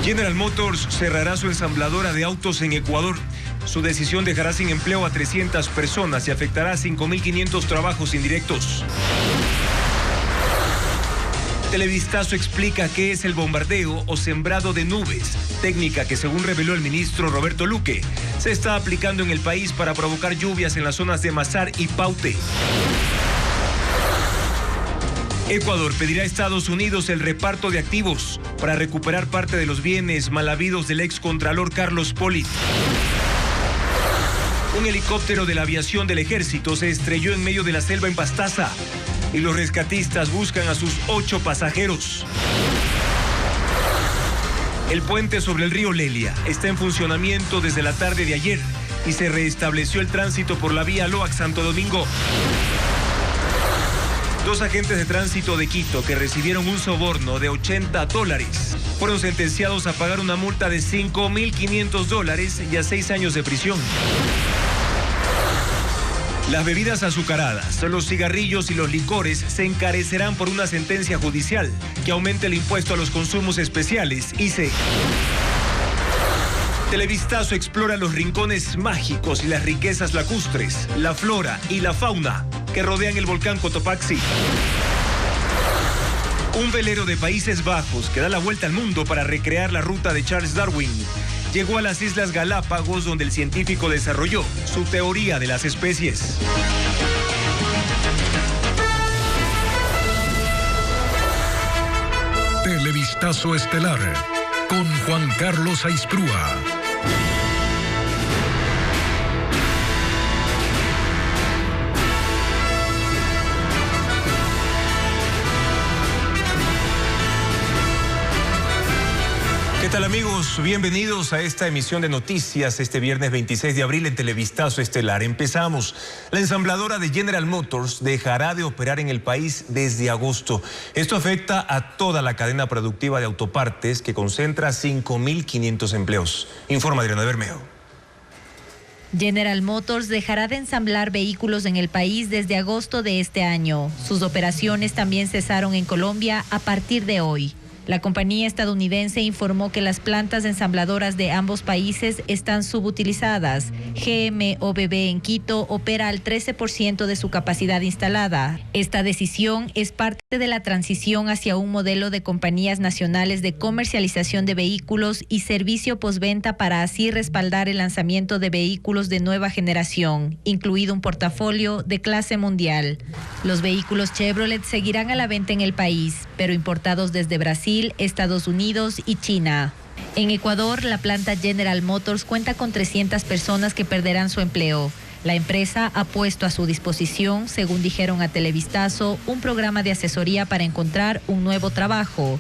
General Motors cerrará su ensambladora de autos en Ecuador. Su decisión dejará sin empleo a 300 personas y afectará a 5.500 trabajos indirectos. Televistazo explica qué es el bombardeo o sembrado de nubes, técnica que, según reveló el ministro Roberto Luque, se está aplicando en el país para provocar lluvias en las zonas de Mazar y Paute. Ecuador pedirá a Estados Unidos el reparto de activos para recuperar parte de los bienes mal habidos del excontralor Carlos Polit. Un helicóptero de la aviación del ejército se estrelló en medio de la selva en Pastaza y los rescatistas buscan a sus 8 pasajeros. El puente sobre el río Lelia está en funcionamiento desde la tarde de ayer y se restableció el tránsito por la vía Loax-Santo Domingo. 2 agentes de tránsito de Quito que recibieron un soborno de $80 fueron sentenciados a pagar una multa de $5.500 y a 6 años de prisión. Las bebidas azucaradas, los cigarrillos y los licores se encarecerán por una sentencia judicial que aumenta el impuesto a los consumos especiales, ICE. Televistazo explora los rincones mágicos y las riquezas lacustres, la flora y la fauna que rodean el volcán Cotopaxi. Un velero de Países Bajos que da la vuelta al mundo para recrear la ruta de Charles Darwin llegó a las Islas Galápagos, donde el científico desarrolló su teoría de las especies. Televistazo estelar con Juan Carlos Aisprúa. ¿Qué tal, amigos? Bienvenidos a esta emisión de noticias este viernes 26 de abril en Televistazo Estelar. Empezamos. La ensambladora de General Motors dejará de operar en el país desde agosto. Esto afecta a toda la cadena productiva de autopartes que concentra 5.500 empleos. Informa Adriana Bermeo. General Motors dejará de ensamblar vehículos en el país desde agosto de este año. Sus operaciones también cesaron en Colombia a partir de hoy. La compañía estadounidense informó que las plantas ensambladoras de ambos países están subutilizadas. GMOBB en Quito opera al 13% de su capacidad instalada. Esta decisión es parte de la transición hacia un modelo de compañías nacionales de comercialización de vehículos y servicio postventa para así respaldar el lanzamiento de vehículos de nueva generación, incluido un portafolio de clase mundial. Los vehículos Chevrolet seguirán a la venta en el país, pero importados desde Brasil, Estados Unidos y China. En Ecuador, la planta General Motors cuenta con 300 personas que perderán su empleo. La empresa ha puesto a su disposición, según dijeron a Televistazo, un programa de asesoría para encontrar un nuevo trabajo.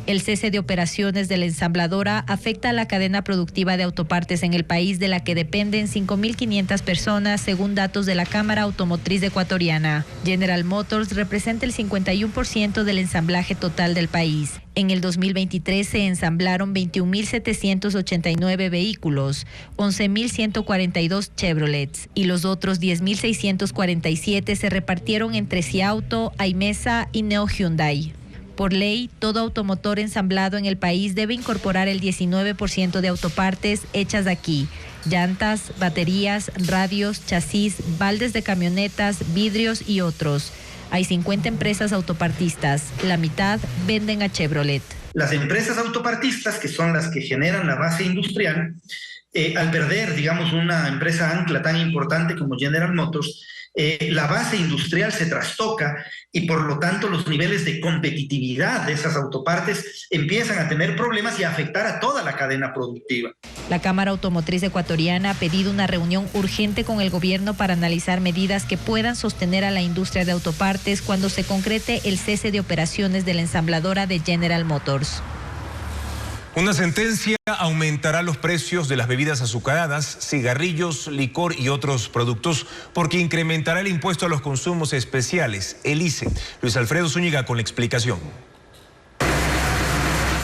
El cese de operaciones de la ensambladora afecta a la cadena productiva de autopartes en el país, de la que dependen 5.500 personas, según datos de la Cámara Automotriz Ecuatoriana. General Motors representa el 51% del ensamblaje total del país. En el 2023 se ensamblaron 21.789 vehículos, 11.142 Chevrolets, y los otros 10.647 se repartieron entre Ciauto, Aimesa y Neo Hyundai. Por ley, todo automotor ensamblado en el país debe incorporar el 19% de autopartes hechas aquí: llantas, baterías, radios, chasis, baldes de camionetas, vidrios y otros. Hay 50 empresas autopartistas, la mitad venden a Chevrolet. Las empresas autopartistas, que son las que generan la base industrial, al perder, digamos, una empresa ancla tan importante como General Motors, la base industrial se trastoca y por lo tanto los niveles de competitividad de esas autopartes empiezan a tener problemas y a afectar a toda la cadena productiva. La Cámara Automotriz Ecuatoriana ha pedido una reunión urgente con el gobierno para analizar medidas que puedan sostener a la industria de autopartes cuando se concrete el cese de operaciones de la ensambladora de General Motors. Una sentencia aumentará los precios de las bebidas azucaradas, cigarrillos, licor y otros productos, porque incrementará el impuesto a los consumos especiales, el ICE. Luis Alfredo Zúñiga con la explicación.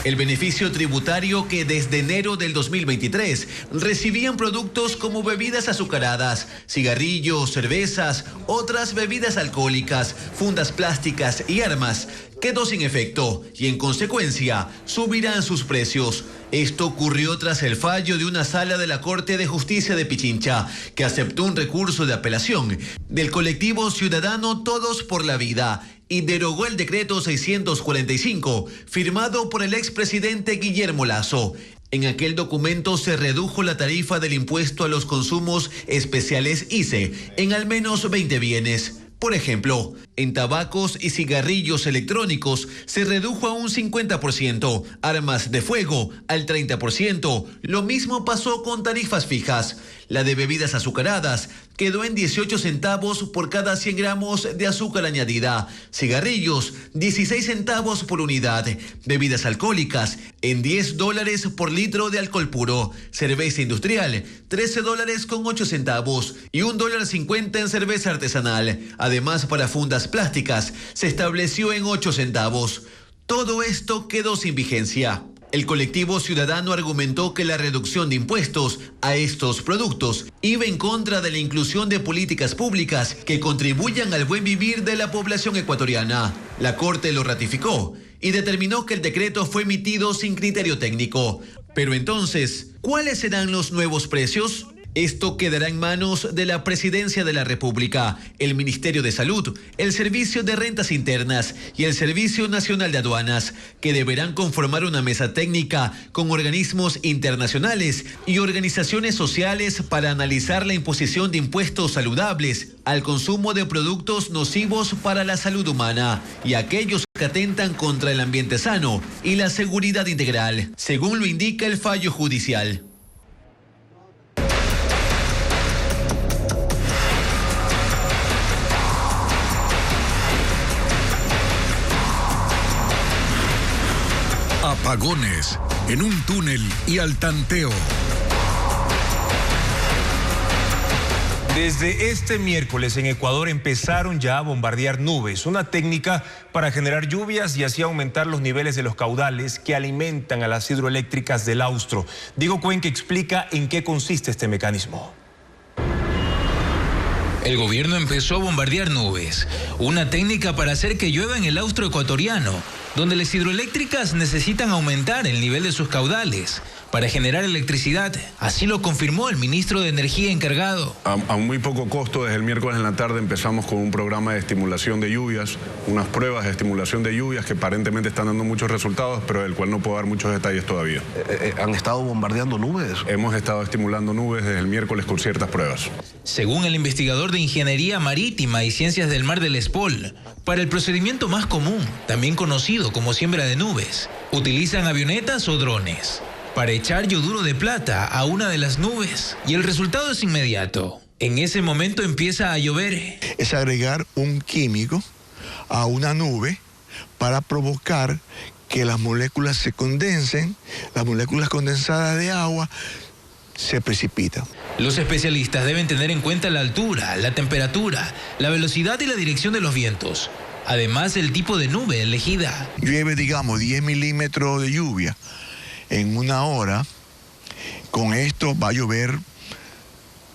El beneficio tributario que desde enero del 2023 recibían productos como bebidas azucaradas, cigarrillos, cervezas, otras bebidas alcohólicas, fundas plásticas y armas quedó sin efecto y en consecuencia subirán sus precios. Esto ocurrió tras el fallo de una sala de la Corte de Justicia de Pichincha que aceptó un recurso de apelación del colectivo ciudadano Todos por la Vida y derogó el decreto 645 firmado por el expresidente Guillermo Lasso. En aquel documento se redujo la tarifa del impuesto a los consumos especiales ICE en al menos 20 bienes. Por ejemplo, en tabacos y cigarrillos electrónicos se redujo a un 50%, armas de fuego al 30%. Lo mismo pasó con tarifas fijas. La de bebidas azucaradas quedó en 18 centavos por cada 100 gramos de azúcar añadida. Cigarrillos, 16 centavos por unidad. Bebidas alcohólicas, en $10 por litro de alcohol puro. Cerveza industrial, $13.08 y $1.50 en cerveza artesanal. Además, para fundas plásticas, se estableció en 8 centavos. Todo esto quedó sin vigencia. El colectivo ciudadano argumentó que la reducción de impuestos a estos productos iba en contra de la inclusión de políticas públicas que contribuyan al buen vivir de la población ecuatoriana. La Corte lo ratificó y determinó que el decreto fue emitido sin criterio técnico. Pero entonces, ¿cuáles serán los nuevos precios? Esto quedará en manos de la Presidencia de la República, el Ministerio de Salud, el Servicio de Rentas Internas y el Servicio Nacional de Aduanas, que deberán conformar una mesa técnica con organismos internacionales y organizaciones sociales para analizar la imposición de impuestos saludables al consumo de productos nocivos para la salud humana y aquellos que atentan contra el ambiente sano y la seguridad integral, según lo indica el fallo judicial. Apagones en un túnel y al tanteo. Desde este miércoles en Ecuador empezaron ya a bombardear nubes, una técnica para generar lluvias y así aumentar los niveles de los caudales que alimentan a las hidroeléctricas del Austro. Diego Cuenca explica en qué consiste este mecanismo. El gobierno empezó a bombardear nubes, una técnica para hacer que llueva en el Austro ecuatoriano, donde las hidroeléctricas necesitan aumentar el nivel de sus caudales para generar electricidad. Así lo confirmó el ministro de Energía encargado. A muy poco costo, desde el miércoles en la tarde empezamos con un programa de estimulación de lluvias, unas pruebas de estimulación de lluvias que aparentemente están dando muchos resultados, pero del cual no puedo dar muchos detalles todavía. ¿Han estado bombardeando nubes? Hemos estado estimulando nubes desde el miércoles con ciertas pruebas. Según el investigador de Ingeniería Marítima y Ciencias del Mar del ESPOL, para el procedimiento más común, también conocido como siembra de nubes, utilizan avionetas o drones para echar yoduro de plata a una de las nubes y el resultado es inmediato. En ese momento empieza a llover. Es agregar un químico a una nube para provocar que las moléculas se condensen, las moléculas condensadas de agua se precipitan. Los especialistas deben tener en cuenta la altura, la temperatura, la velocidad y la dirección de los vientos. Además, el tipo de nube elegida. Llueve, digamos, 10 milímetros de lluvia en una hora. Con esto va a llover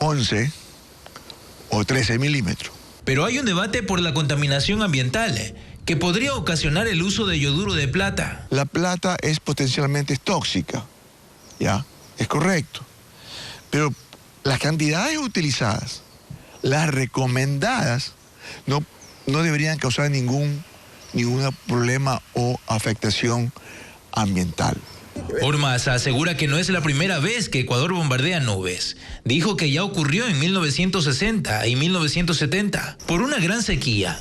11 o 13 milímetros. Pero hay un debate por la contaminación ambiental que podría ocasionar el uso de yoduro de plata. La plata es potencialmente tóxica, ¿ya? Es correcto. Pero las cantidades utilizadas, las recomendadas, no deberían causar ningún problema o afectación ambiental. Ormaza asegura que no es la primera vez que Ecuador bombardea nubes. Dijo que ya ocurrió en 1960 y 1970 por una gran sequía.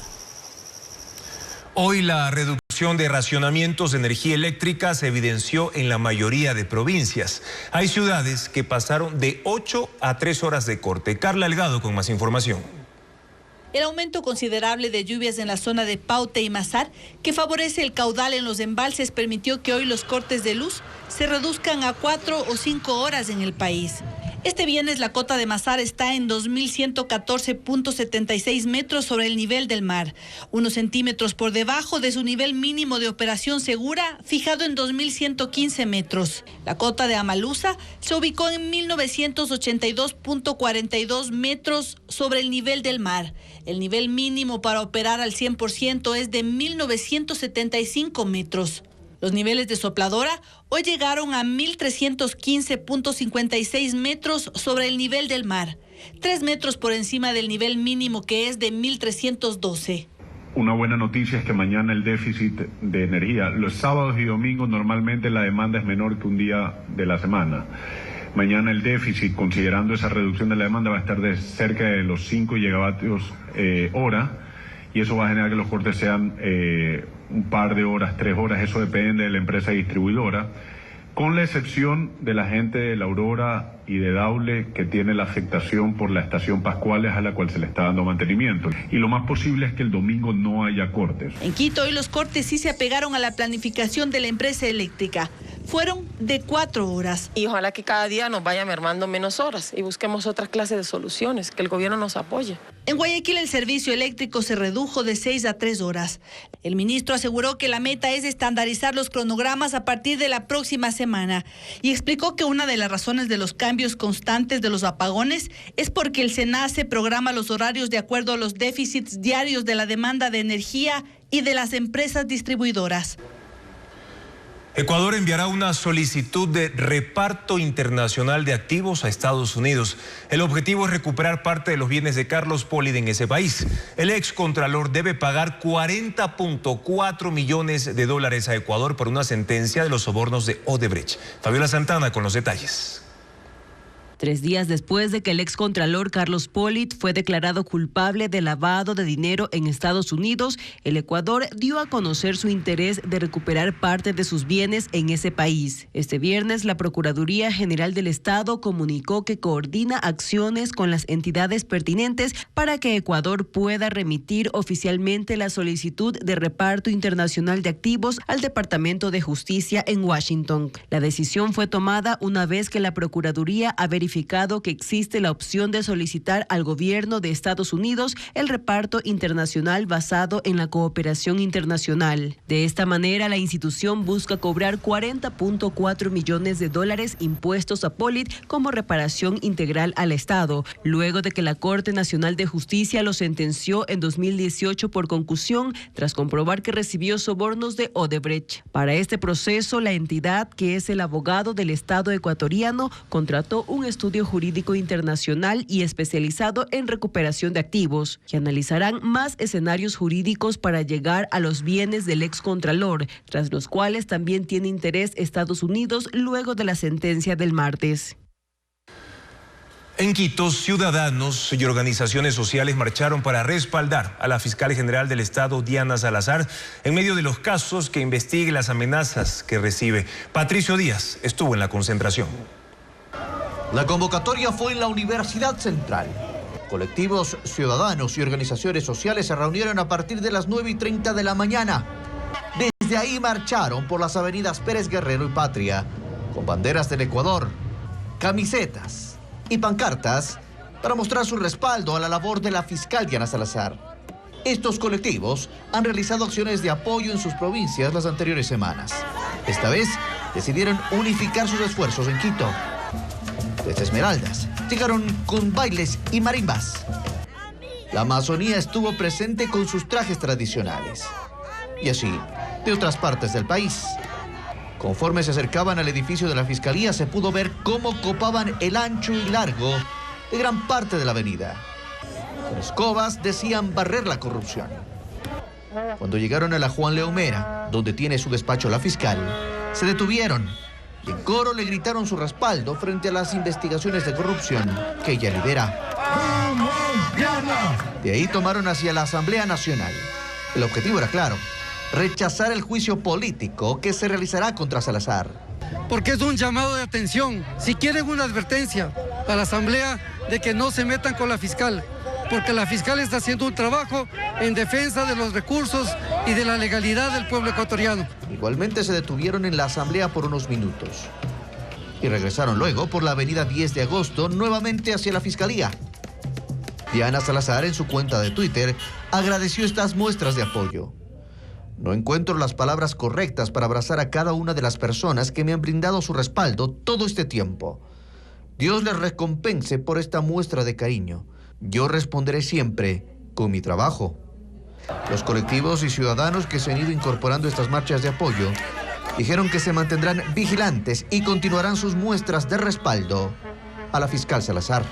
Hoy la reducción de racionamientos de energía eléctrica se evidenció en la mayoría de provincias. Hay ciudades que pasaron de 8 a 3 horas de corte. Carla Delgado con más información. El aumento considerable de lluvias en la zona de Paute y Mazar, que favorece el caudal en los embalses, permitió que hoy los cortes de luz se reduzcan a 4 o 5 horas en el país. Este viernes la cota de Mazar está en 2.114.76 metros sobre el nivel del mar, unos centímetros por debajo de su nivel mínimo de operación segura, fijado en 2.115 metros. La cota de Amalusa se ubicó en 1.982.42 metros sobre el nivel del mar. El nivel mínimo para operar al 100% es de 1.975 metros. Los niveles de Sopladora hoy llegaron a 1.315.56 metros sobre el nivel del mar, 3 metros por encima del nivel mínimo que es de 1.312. Una buena noticia es que mañana el déficit de energía, los sábados y domingos normalmente la demanda es menor que un día de la semana. Mañana el déficit, considerando esa reducción de la demanda, va a estar de cerca de los 5 gigavatios hora, y eso va a generar que los cortes sean un par de horas, 3 horas, eso depende de la empresa distribuidora, con la excepción de la gente de La Aurora y de Daule, que tiene la afectación por la estación Pascuales a la cual se le está dando mantenimiento. Y lo más posible es que el domingo no haya cortes. En Quito hoy los cortes sí se apegaron a la planificación de la empresa eléctrica. Fueron de 4 horas. Y ojalá que cada día nos vaya mermando menos horas y busquemos otra clase de soluciones, que el gobierno nos apoye. En Guayaquil el servicio eléctrico se redujo de 6 a 3 horas. El ministro aseguró que la meta es estandarizar los cronogramas a partir de la próxima semana y explicó que una de las razones de los cambios constantes de los apagones es porque el SENACE programa los horarios de acuerdo a los déficits diarios de la demanda de energía y de las empresas distribuidoras. Ecuador enviará una solicitud de reparto internacional de activos a Estados Unidos. El objetivo es recuperar parte de los bienes de Carlos Polit en ese país. El excontralor debe pagar $40.4 millones a Ecuador por una sentencia de los sobornos de Odebrecht. Fabiola Santana con los detalles. 3 días después de que el excontralor Carlos Polit fue declarado culpable de lavado de dinero en Estados Unidos, el Ecuador dio a conocer su interés de recuperar parte de sus bienes en ese país. Este viernes, la Procuraduría General del Estado comunicó que coordina acciones con las entidades pertinentes para que Ecuador pueda remitir oficialmente la solicitud de reparto internacional de activos al Departamento de Justicia en Washington. La decisión fue tomada una vez que la Procuraduría ha verificado que existe la opción de solicitar al gobierno de Estados Unidos el reparto internacional basado en la cooperación internacional. De esta manera, la institución busca cobrar $40.4 millones impuestos a Polit como reparación integral al Estado, luego de que la Corte Nacional de Justicia lo sentenció en 2018 por concusión, tras comprobar que recibió sobornos de Odebrecht. Para este proceso, la entidad, que es el abogado del Estado ecuatoriano, contrató un estudio jurídico internacional y especializado en recuperación de activos, que analizarán más escenarios jurídicos para llegar a los bienes del excontralor, tras los cuales también tiene interés Estados Unidos luego de la sentencia del martes. En Quito, ciudadanos y organizaciones sociales marcharon para respaldar a la fiscal general del Estado, Diana Salazar, en medio de los casos que investigue las amenazas que recibe. Patricio Díaz estuvo en la concentración. La convocatoria fue en la Universidad Central. Colectivos ciudadanos y organizaciones sociales se reunieron a partir de las 9:30 de la mañana. Desde ahí marcharon por las avenidas Pérez Guerrero y Patria, con banderas del Ecuador, camisetas y pancartas para mostrar su respaldo a la labor de la fiscal Diana Salazar. Estos colectivos han realizado acciones de apoyo en sus provincias las anteriores semanas. Esta vez decidieron unificar sus esfuerzos en Quito. Desde Esmeraldas llegaron con bailes y marimbas. La Amazonía estuvo presente con sus trajes tradicionales. Y así, de otras partes del país. Conforme se acercaban al edificio de la Fiscalía, se pudo ver cómo copaban el ancho y largo de gran parte de la avenida. Con escobas decían barrer la corrupción. Cuando llegaron a la Juan Leomera, donde tiene su despacho la fiscal, se detuvieron y en coro le gritaron su respaldo frente a las investigaciones de corrupción que ella lidera. De ahí tomaron hacia la Asamblea Nacional. El objetivo era claro: rechazar el juicio político que se realizará contra Salazar. Porque es un llamado de atención, si quieren una advertencia a la Asamblea de que no se metan con la fiscal, porque la fiscal está haciendo un trabajo en defensa de los recursos y de la legalidad del pueblo ecuatoriano. Igualmente se detuvieron en la Asamblea por unos minutos. y regresaron luego por la avenida 10 de agosto nuevamente hacia la fiscalía. Diana Salazar, en su cuenta de Twitter, agradeció estas muestras de apoyo. No encuentro las palabras correctas para abrazar a cada una de las personas que me han brindado su respaldo todo este tiempo. Dios les recompense por esta muestra de cariño. Yo responderé siempre con mi trabajo. Los colectivos y ciudadanos que se han ido incorporando a estas marchas de apoyo dijeron que se mantendrán vigilantes y continuarán sus muestras de respaldo a la fiscal Salazar.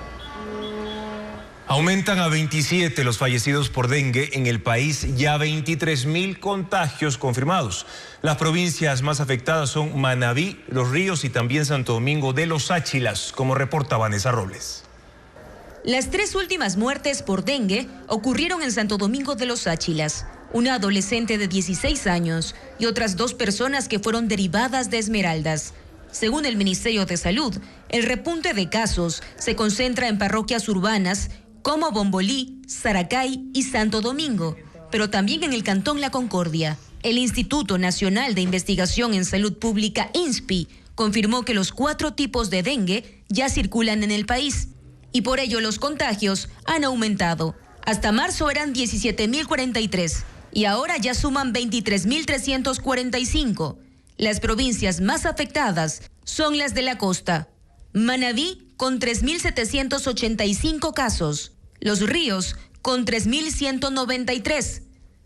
Aumentan a 27 los fallecidos por dengue en el país, ya 23.000 contagios confirmados. Las provincias más afectadas son Manabí, Los Ríos y también Santo Domingo de los Áchilas, como reporta Vanessa Robles. Las 3 últimas muertes por dengue ocurrieron en Santo Domingo de los Áchilas. Una adolescente de 16 años y otras 2 personas que fueron derivadas de Esmeraldas. Según el Ministerio de Salud, el repunte de casos se concentra en parroquias urbanas como Bombolí, Saracay y Santo Domingo, pero también en el Cantón La Concordia. El Instituto Nacional de Investigación en Salud Pública, INSPI, confirmó que los 4 tipos de dengue ya circulan en el país y por ello los contagios han aumentado. Hasta marzo eran 17.043 y ahora ya suman 23.345. Las provincias más afectadas son las de la costa. Manabí con 3.785 casos, Los Ríos con 3.193,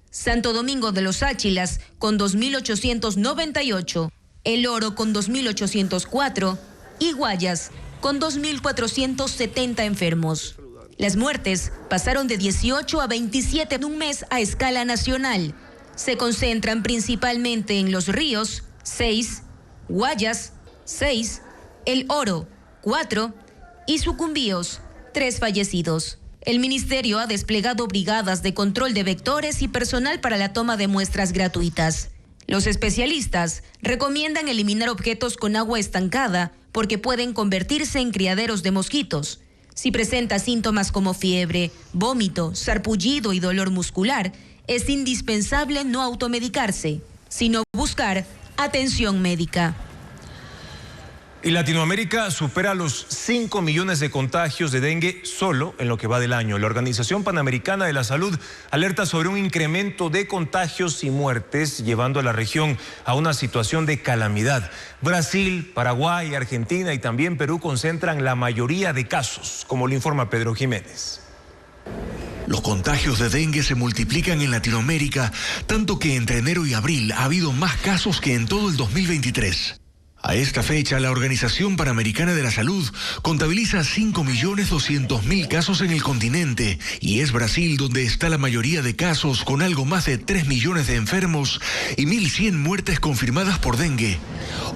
Santo Domingo de los Áchilas con 2.898, El Oro con 2.804 y Guayas con 2.470 enfermos. Las muertes pasaron de 18 a 27 en un mes a escala nacional. Se concentran principalmente en Los Ríos, 6, Guayas, 6, El Oro, 4 y Sucumbíos, 3 fallecidos. El ministerio ha desplegado brigadas de control de vectores y personal para la toma de muestras gratuitas. Los especialistas recomiendan eliminar objetos con agua estancada porque pueden convertirse en criaderos de mosquitos. Si presenta síntomas como fiebre, vómito, sarpullido y dolor muscular, es indispensable no automedicarse, sino buscar atención médica. Y Latinoamérica supera los 5 millones de contagios de dengue solo en lo que va del año. La Organización Panamericana de la Salud alerta sobre un incremento de contagios y muertes, llevando a la región a una situación de calamidad. Brasil, Paraguay, Argentina y también Perú concentran la mayoría de casos, como lo informa Pedro Jiménez. Los contagios de dengue se multiplican en Latinoamérica, tanto que entre enero y abril ha habido más casos que en todo el 2023. A esta fecha, la Organización Panamericana de la Salud contabiliza 5.200.000 casos en el continente y es Brasil donde está la mayoría de casos, con algo más de 3 millones de enfermos y 1.100 muertes confirmadas por dengue.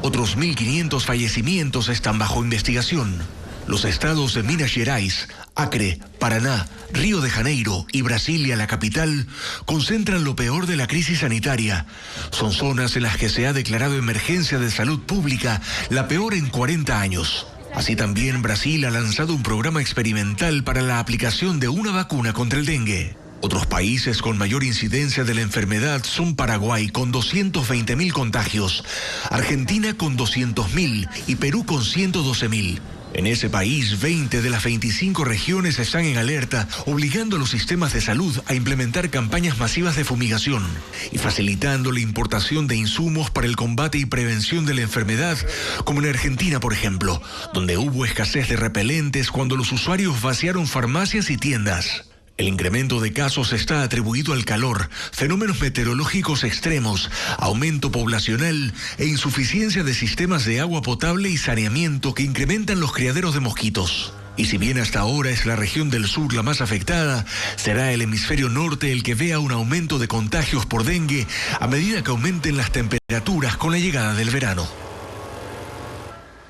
Otros 1.500 fallecimientos están bajo investigación. Los estados de Minas Gerais, Acre, Paraná, Río de Janeiro y Brasilia, la capital, concentran lo peor de la crisis sanitaria. Son zonas en las que se ha declarado emergencia de salud pública, la peor en 40 años. Así también Brasil ha lanzado un programa experimental para la aplicación de una vacuna contra el dengue. Otros países con mayor incidencia de la enfermedad son Paraguay con 220.000 contagios, Argentina con 200.000 y Perú con 112.000. En ese país, 20 de las 25 regiones están en alerta, obligando a los sistemas de salud a implementar campañas masivas de fumigación y facilitando la importación de insumos para el combate y prevención de la enfermedad, como en Argentina, por ejemplo, donde hubo escasez de repelentes cuando los usuarios vaciaron farmacias y tiendas. El incremento de casos está atribuido al calor, fenómenos meteorológicos extremos, aumento poblacional e insuficiencia de sistemas de agua potable y saneamiento que incrementan los criaderos de mosquitos. Y si bien hasta ahora es la región del sur la más afectada, será el hemisferio norte el que vea un aumento de contagios por dengue a medida que aumenten las temperaturas con la llegada del verano.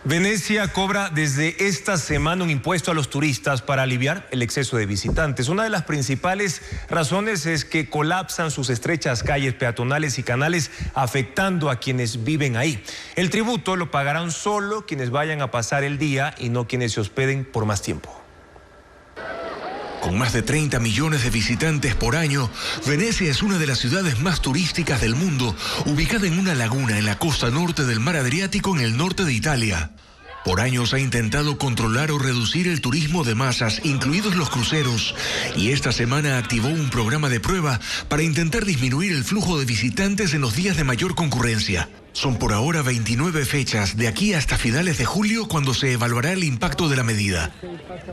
Venecia cobra desde esta semana un impuesto a los turistas para aliviar el exceso de visitantes. Una de las principales razones es que colapsan sus estrechas calles peatonales y canales, afectando a quienes viven ahí. El tributo lo pagarán solo quienes vayan a pasar el día y no quienes se hospeden por más tiempo. Con más de 30 millones de visitantes por año, Venecia es una de las ciudades más turísticas del mundo, ubicada en una laguna en la costa norte del mar Adriático en el norte de Italia. Por años ha intentado controlar o reducir el turismo de masas, incluidos los cruceros, y esta semana activó un programa de prueba para intentar disminuir el flujo de visitantes en los días de mayor concurrencia. Son por ahora 29 fechas, de aquí hasta finales de julio, cuando se evaluará el impacto de la medida.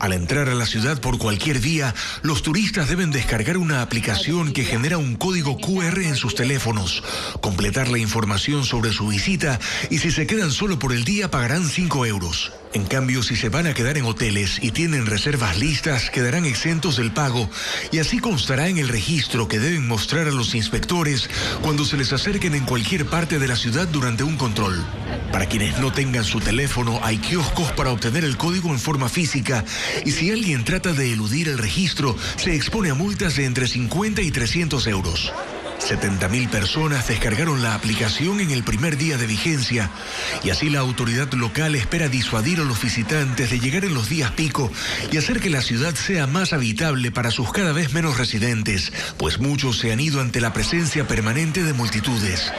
Al entrar a la ciudad por cualquier vía, los turistas deben descargar una aplicación que genera un código QR en sus teléfonos, completar la información sobre su visita y si se quedan solo por el día pagarán 5 euros. En cambio, si se van a quedar en hoteles y tienen reservas listas, quedarán exentos del pago y así constará en el registro que deben mostrar a los inspectores cuando se les acerquen en cualquier parte de la ciudad durante un control. Para quienes no tengan su teléfono, hay kioscos para obtener el código en forma física y si alguien trata de eludir el registro, se expone a multas de entre 50 y 300 euros. 70.000 personas descargaron la aplicación en el primer día de vigencia y así la autoridad local espera disuadir a los visitantes de llegar en los días pico y hacer que la ciudad sea más habitable para sus cada vez menos residentes, pues muchos se han ido ante la presencia permanente de multitudes.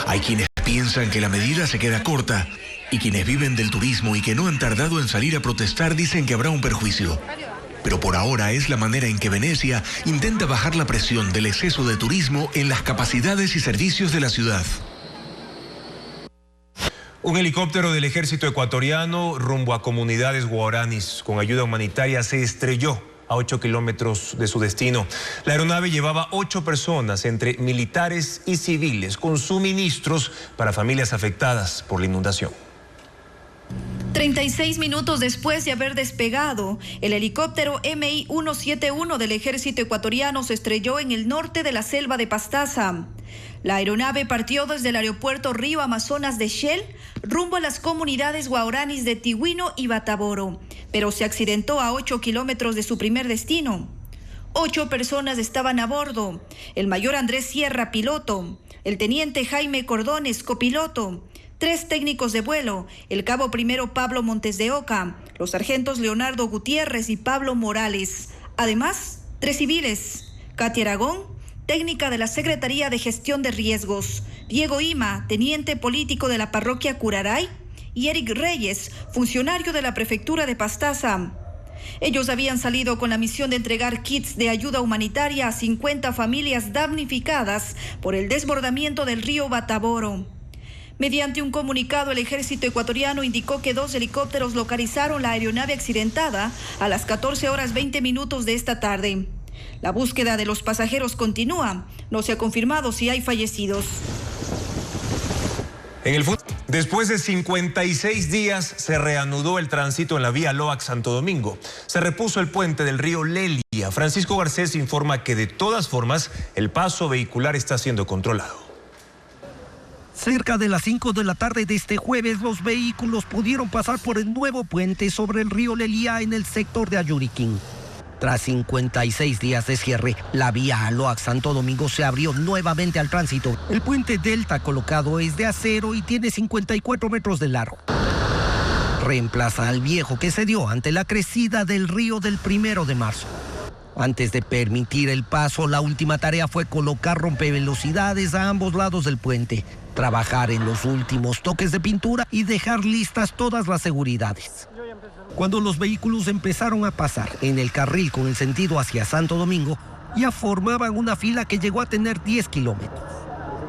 Hay quienes piensan que la medida se queda corta y quienes viven del turismo y que no han tardado en salir a protestar dicen que habrá un perjuicio. Pero por ahora es la manera en que Venecia intenta bajar la presión del exceso de turismo en las capacidades y servicios de la ciudad. Un helicóptero del ejército ecuatoriano rumbo a comunidades guaraníes con ayuda humanitaria se estrelló a 8 kilómetros de su destino. La aeronave llevaba 8 personas, entre militares y civiles, con suministros para familias afectadas por la inundación. 36 minutos después de haber despegado, el helicóptero MI-171 del ejército ecuatoriano se estrelló en el norte de la selva de Pastaza. La aeronave partió desde el aeropuerto Río Amazonas de Shell rumbo a las comunidades guaraníes de Tigüino y Bataboro, pero se accidentó a 8 kilómetros de su primer destino. 8 personas estaban a bordo: el mayor Andrés Sierra, piloto; el teniente Jaime Cordones, copiloto; 3 técnicos de vuelo, el cabo primero Pablo Montes de Oca, los sargentos Leonardo Gutiérrez y Pablo Morales. Además, 3 civiles: Katia Aragón, técnica de la Secretaría de Gestión de Riesgos; Diego Ima, teniente político de la parroquia Curaray; y Eric Reyes, funcionario de la prefectura de Pastaza. Ellos habían salido con la misión de entregar kits de ayuda humanitaria a 50 familias damnificadas por el desbordamiento del río Bataboro. Mediante un comunicado, el ejército ecuatoriano indicó que 2 helicópteros localizaron la aeronave accidentada a las 14:20 de esta tarde. La búsqueda de los pasajeros continúa. No se ha confirmado si hay fallecidos. Después de 56 días se reanudó el tránsito en la vía Loax-Santo Domingo. Se repuso el puente del río Lelia. Francisco Garcés informa que de todas formas el paso vehicular está siendo controlado. Cerca de las 5 de la tarde de este jueves, los vehículos pudieron pasar por el nuevo puente sobre el río Lelia en el sector de Ayuriquín. Tras 56 días de cierre, la vía Loax-Santo Domingo se abrió nuevamente al tránsito. El puente Delta colocado es de acero y tiene 54 metros de largo. Reemplaza al viejo que se dio ante la crecida del río del 1 de marzo. Antes de permitir el paso, la última tarea fue colocar rompevelocidades a ambos lados del puente, trabajar en los últimos toques de pintura y dejar listas todas las seguridades. Cuando los vehículos empezaron a pasar en el carril con el sentido hacia Santo Domingo, ya formaban una fila que llegó a tener 10 kilómetros.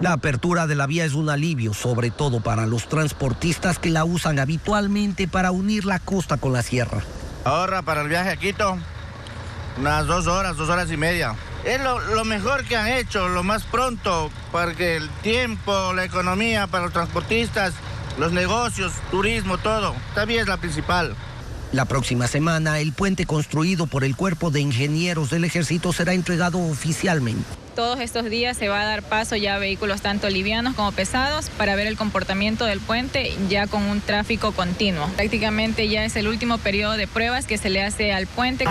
La apertura de la vía es un alivio, sobre todo para los transportistas que la usan habitualmente para unir la costa con la sierra. Ahorra para el viaje a Quito unas 2 horas y media. Es lo mejor que han hecho, lo más pronto, porque el tiempo, la economía para los transportistas, los negocios, turismo, todo. Esta vía es la principal. La próxima semana, el puente construido por el Cuerpo de Ingenieros del Ejército será entregado oficialmente. Todos estos días se va a dar paso ya a vehículos tanto livianos como pesados para ver el comportamiento del puente ya con un tráfico continuo. Prácticamente ya es el último periodo de pruebas que se le hace al puente.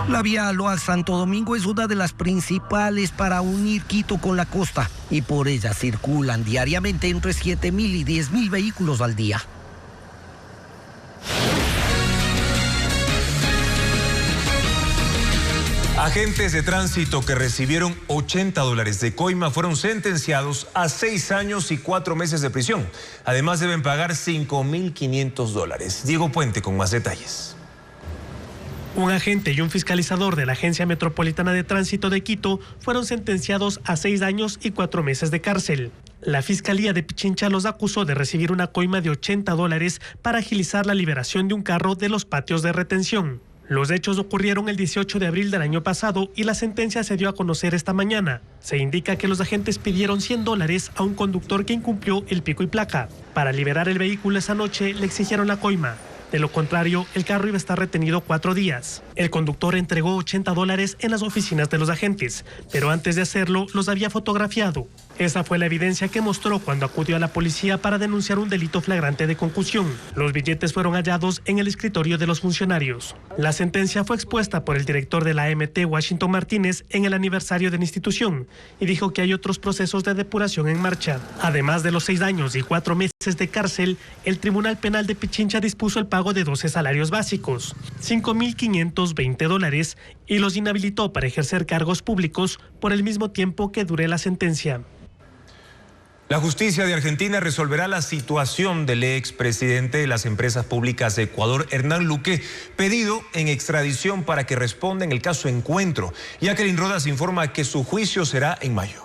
La vía Loax-Santo Domingo es una de las principales para unir Quito con la costa y por ella circulan diariamente entre 7.000 y 10.000 vehículos al día. Agentes de tránsito que recibieron $80 de coima fueron sentenciados a 6 años y 4 meses de prisión. Además deben pagar $5.500. Diego Puente con más detalles. Un agente y un fiscalizador de la Agencia Metropolitana de Tránsito de Quito fueron sentenciados a 6 años y 4 meses de cárcel. La Fiscalía de Pichincha los acusó de recibir una coima de $80 para agilizar la liberación de un carro de los patios de retención. Los hechos ocurrieron el 18 de abril del año pasado y la sentencia se dio a conocer esta mañana. Se indica que los agentes pidieron $100 a un conductor que incumplió el pico y placa. Para liberar el vehículo esa noche le exigieron la coima. De lo contrario, el carro iba a estar retenido 4 días. El conductor entregó $80 en las oficinas de los agentes, pero antes de hacerlo los había fotografiado. Esa fue la evidencia que mostró cuando acudió a la policía para denunciar un delito flagrante de concusión. Los billetes fueron hallados en el escritorio de los funcionarios. La sentencia fue expuesta por el director de la AMT, Washington Martínez, en el aniversario de la institución y dijo que hay otros procesos de depuración en marcha. Además de los 6 años y 4 meses de cárcel, el Tribunal Penal de Pichincha dispuso el pago de 12 salarios básicos, $5.520, y los inhabilitó para ejercer cargos públicos por el mismo tiempo que dure la sentencia. La justicia de Argentina resolverá la situación del expresidente de las empresas públicas de Ecuador, Hernán Luque, pedido en extradición para que responda en el caso Encuentro. Jacqueline Rodas informa que su juicio será en mayo.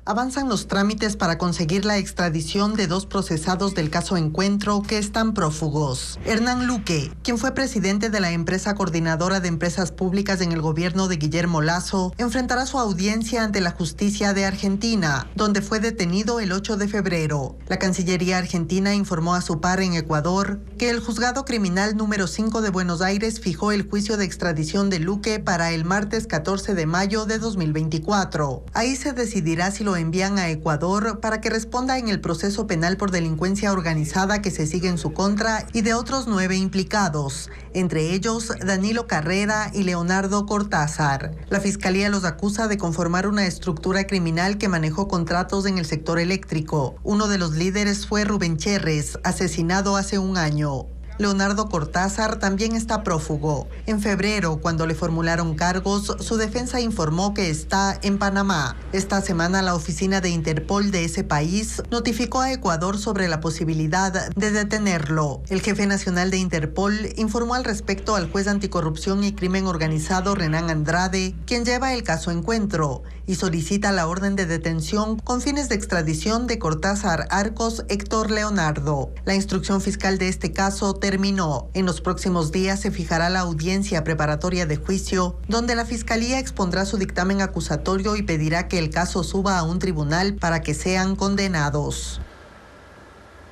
Avanzan los trámites para conseguir la extradición de 2 procesados del caso Encuentro que están prófugos. Hernán Luque, quien fue presidente de la empresa coordinadora de empresas públicas en el gobierno de Guillermo Lasso, enfrentará su audiencia ante la justicia de Argentina, donde fue detenido el 8 de febrero. La Cancillería argentina informó a su par en Ecuador que el juzgado criminal número 5 de Buenos Aires fijó el juicio de extradición de Luque para el martes 14 de mayo de 2024. Ahí se decidirá si lo envían a Ecuador para que responda en el proceso penal por delincuencia organizada que se sigue en su contra y de otros 9 implicados, entre ellos Danilo Carrera y Leonardo Cortázar. La Fiscalía los acusa de conformar una estructura criminal que manejó contratos en el sector eléctrico. Uno de los líderes fue Rubén Cherres, asesinado hace un año. Leonardo Cortázar también está prófugo. En febrero, cuando le formularon cargos, su defensa informó que está en Panamá. Esta semana, la oficina de Interpol de ese país notificó a Ecuador sobre la posibilidad de detenerlo. El jefe nacional de Interpol informó al respecto al juez anticorrupción y crimen organizado Renan Andrade, quien lleva el caso Encuentro, y solicita la orden de detención con fines de extradición de Cortázar Arcos Héctor Leonardo. La instrucción fiscal de este caso terminó. En los próximos días se fijará la audiencia preparatoria de juicio, donde la Fiscalía expondrá su dictamen acusatorio y pedirá que el caso suba a un tribunal para que sean condenados.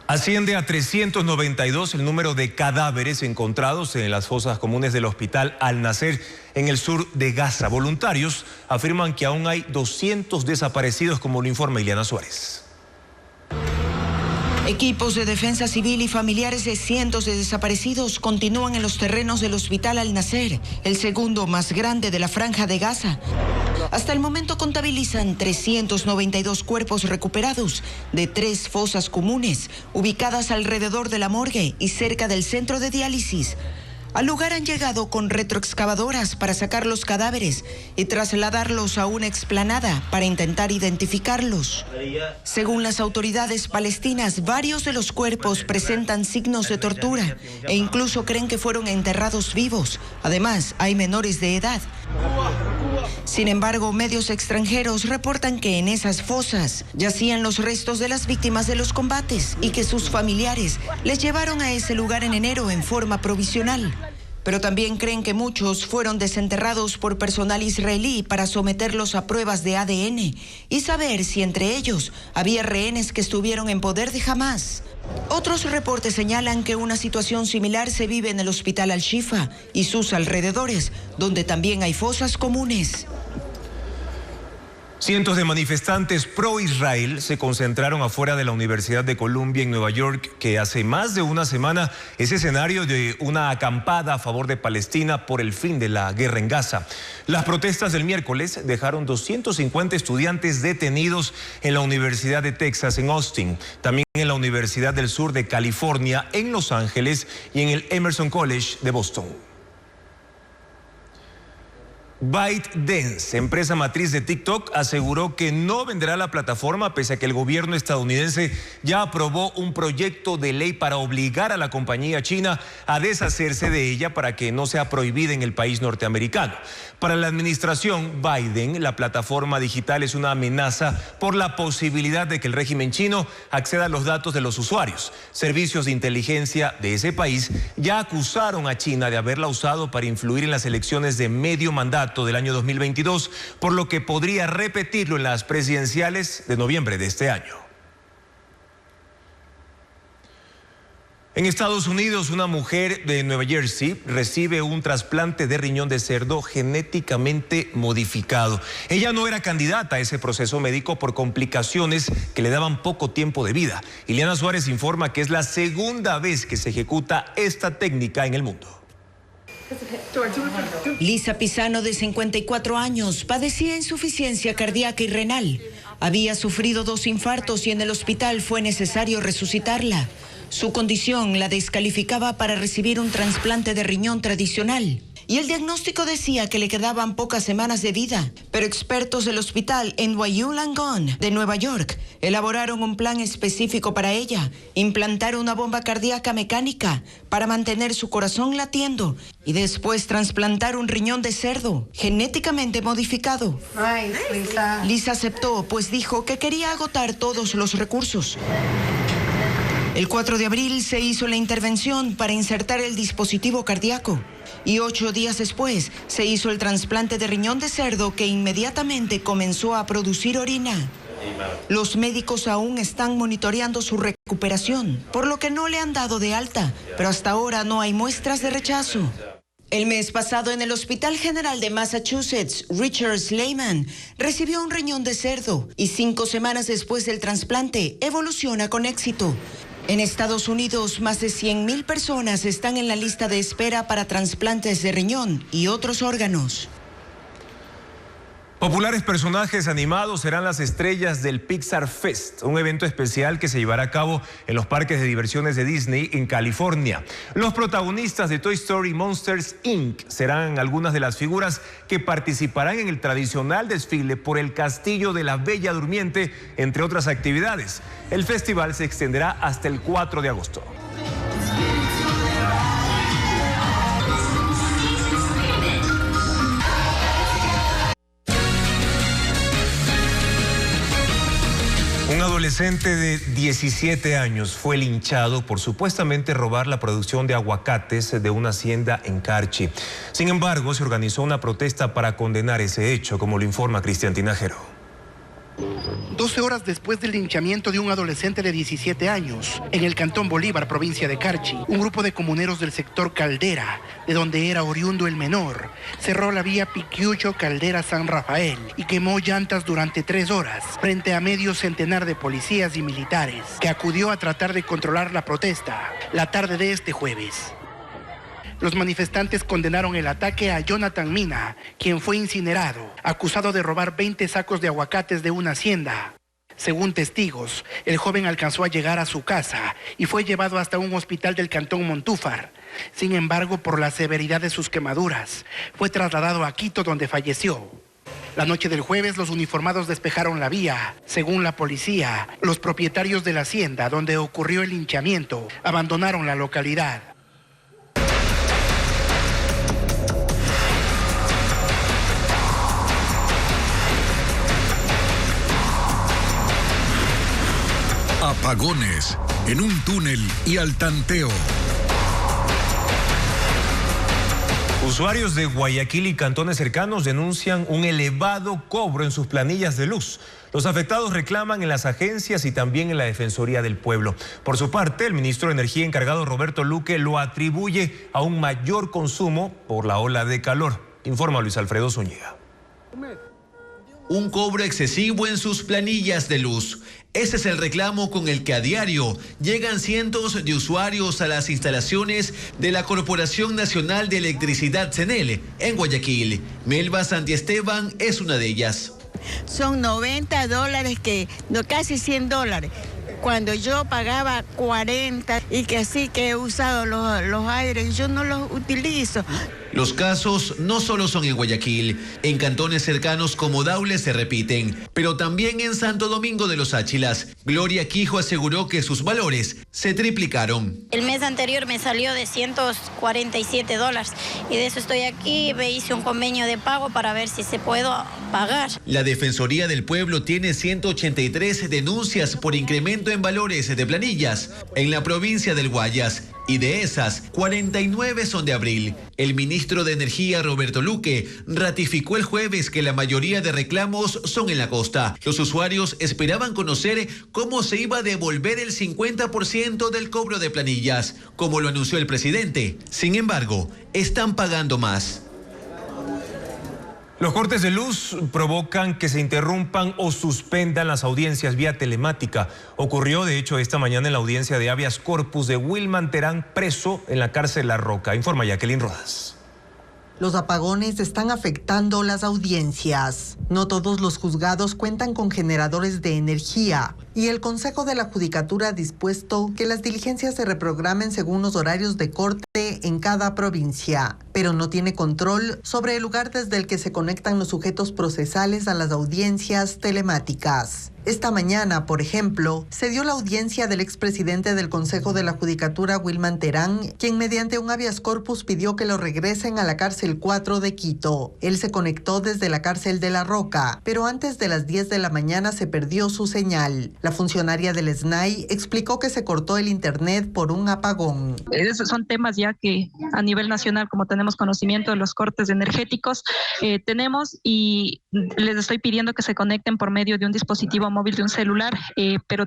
Asciende a 392 el número de cadáveres encontrados en las fosas comunes del hospital Al-Nasser en el sur de Gaza. Voluntarios afirman que aún hay 200 desaparecidos, como lo informa Ileana Suárez. Equipos de defensa civil y familiares de cientos de desaparecidos continúan en los terrenos del Hospital Al-Nasser, el segundo más grande de la Franja de Gaza. Hasta el momento contabilizan 392 cuerpos recuperados de 3 fosas comunes ubicadas alrededor de la morgue y cerca del centro de diálisis. Al lugar han llegado con retroexcavadoras para sacar los cadáveres y trasladarlos a una explanada para intentar identificarlos. Según las autoridades palestinas, varios de los cuerpos presentan signos de tortura e incluso creen que fueron enterrados vivos. Además, hay menores de edad. Sin embargo, medios extranjeros reportan que en esas fosas yacían los restos de las víctimas de los combates y que sus familiares les llevaron a ese lugar en enero en forma provisional. Pero también creen que muchos fueron desenterrados por personal israelí para someterlos a pruebas de ADN y saber si entre ellos había rehenes que estuvieron en poder de Hamás. Otros reportes señalan que una situación similar se vive en el Hospital Al-Shifa y sus alrededores, donde también hay fosas comunes. Cientos de manifestantes pro-Israel se concentraron afuera de la Universidad de Columbia en Nueva York, que hace más de una semana es escenario de una acampada a favor de Palestina por el fin de la guerra en Gaza. Las protestas del miércoles dejaron 250 estudiantes detenidos en la Universidad de Texas en Austin, también en la Universidad del Sur de California en Los Ángeles y en el Emerson College de Boston. ByteDance, empresa matriz de TikTok, aseguró que no venderá la plataforma pese a que el gobierno estadounidense ya aprobó un proyecto de ley para obligar a la compañía china a deshacerse de ella para que no sea prohibida en el país norteamericano. Para la administración Biden, la plataforma digital es una amenaza por la posibilidad de que el régimen chino acceda a los datos de los usuarios. Servicios de inteligencia de ese país ya acusaron a China de haberla usado para influir en las elecciones de medio mandato del año 2022, por lo que podría repetirlo en las presidenciales de noviembre de este año. En Estados Unidos, una mujer de Nueva Jersey recibe un trasplante de riñón de cerdo genéticamente modificado. Ella no era candidata a ese proceso médico por complicaciones que le daban poco tiempo de vida. Ileana Suárez informa que es la segunda vez que se ejecuta esta técnica en el mundo. Lisa Pisano, de 54 años, padecía insuficiencia cardíaca y renal. Había sufrido 2 infartos y en el hospital fue necesario resucitarla. Su condición la descalificaba para recibir un trasplante de riñón tradicional. Y el diagnóstico decía que le quedaban pocas semanas de vida. Pero expertos del hospital NYU Langone de Nueva York elaboraron un plan específico para ella. Implantar una bomba cardíaca mecánica para mantener su corazón latiendo y después trasplantar un riñón de cerdo genéticamente modificado. Lisa aceptó, pues dijo que quería agotar todos los recursos. El 4 de abril se hizo la intervención para insertar el dispositivo cardíaco y 8 días después se hizo el trasplante de riñón de cerdo que inmediatamente comenzó a producir orina. Los médicos aún están monitoreando su recuperación, por lo que no le han dado de alta, pero hasta ahora no hay muestras de rechazo. El mes pasado en el Hospital General de Massachusetts, Richard Sleiman recibió un riñón de cerdo y 5 semanas después del trasplante evoluciona con éxito. En Estados Unidos, más de 100,000 personas están en la lista de espera para trasplantes de riñón y otros órganos. Populares personajes animados serán las estrellas del Pixar Fest, un evento especial que se llevará a cabo en los parques de diversiones de Disney en California. Los protagonistas de Toy Story Monsters Inc. serán algunas de las figuras que participarán en el tradicional desfile por el Castillo de la Bella Durmiente, entre otras actividades. El festival se extenderá hasta el 4 de agosto. Un adolescente de 17 años fue linchado por supuestamente robar la producción de aguacates de una hacienda en Carchi. Sin embargo, se organizó una protesta para condenar ese hecho, como lo informa Cristian Tinajero. 12 horas después del linchamiento de un adolescente de 17 años en el Cantón Bolívar, provincia de Carchi, un grupo de comuneros del sector Caldera, de donde era oriundo el menor, cerró la vía Piquiucho-Caldera-San Rafael y quemó llantas durante 3 horas frente a medio centenar de policías y militares que acudió a tratar de controlar la protesta la tarde de este jueves. Los manifestantes condenaron el ataque a Jonathan Mina, quien fue incinerado, acusado de robar 20 sacos de aguacates de una hacienda. Según testigos, el joven alcanzó a llegar a su casa y fue llevado hasta un hospital del Cantón Montúfar. Sin embargo, por la severidad de sus quemaduras, fue trasladado a Quito, donde falleció. La noche del jueves, los uniformados despejaron la vía. Según la policía, los propietarios de la hacienda donde ocurrió el linchamiento abandonaron la localidad. Apagones en un túnel y al tanteo. Usuarios de Guayaquil y cantones cercanos denuncian un elevado cobro en sus planillas de luz. Los afectados reclaman en las agencias y también en la Defensoría del Pueblo. Por su parte, el ministro de Energía encargado, Roberto Luque, lo atribuye a un mayor consumo por la ola de calor. Informa Luis Alfredo Zúñiga. Un cobro excesivo en sus planillas de luz. Ese es el reclamo con el que a diario llegan cientos de usuarios a las instalaciones de la Corporación Nacional de Electricidad CENEL en Guayaquil. Melba Santiesteban es una de ellas. Son $90 casi $100. Cuando yo pagaba 40 y que así que he usado los aires, yo no los utilizo. Los casos no solo son en Guayaquil, en cantones cercanos como Daule se repiten, pero también en Santo Domingo de los Áchilas. Gloria Quijo aseguró que sus valores se triplicaron. El mes anterior me salió de $147 y de eso estoy aquí. Me hice un convenio de pago para ver si se puedo pagar. La Defensoría del Pueblo tiene 183 denuncias por incremento en valores de planillas en la provincia del Guayas. Y de esas, 49 son de abril. El ministro de Energía, Roberto Luque, ratificó el jueves que la mayoría de reclamos son en la costa. Los usuarios esperaban conocer cómo se iba a devolver el 50% del cobro de planillas, como lo anunció el presidente. Sin embargo, están pagando más. Los cortes de luz provocan que se interrumpan o suspendan las audiencias vía telemática. Ocurrió, de hecho, esta mañana en la audiencia de habeas corpus de Wilman Terán, preso en la cárcel La Roca. Informa Jacqueline Rodas. Los apagones están afectando las audiencias. No todos los juzgados cuentan con generadores de energía y el Consejo de la Judicatura ha dispuesto que las diligencias se reprogramen según los horarios de corte en cada provincia, pero no tiene control sobre el lugar desde el que se conectan los sujetos procesales a las audiencias telemáticas. Esta mañana, por ejemplo, se dio la audiencia del expresidente del Consejo de la Judicatura, Wilman Terán, quien mediante un habeas corpus pidió que lo regresen a la cárcel 4 de Quito. Él se conectó desde la cárcel de La Roca, pero antes de las 10 de la mañana se perdió su señal. La funcionaria del SNAI explicó que se cortó el internet por un apagón. Esos son temas ya que a nivel nacional, como tenemos conocimiento de los cortes energéticos, tenemos y les estoy pidiendo que se conecten por medio de un dispositivo móvil, de un celular, pero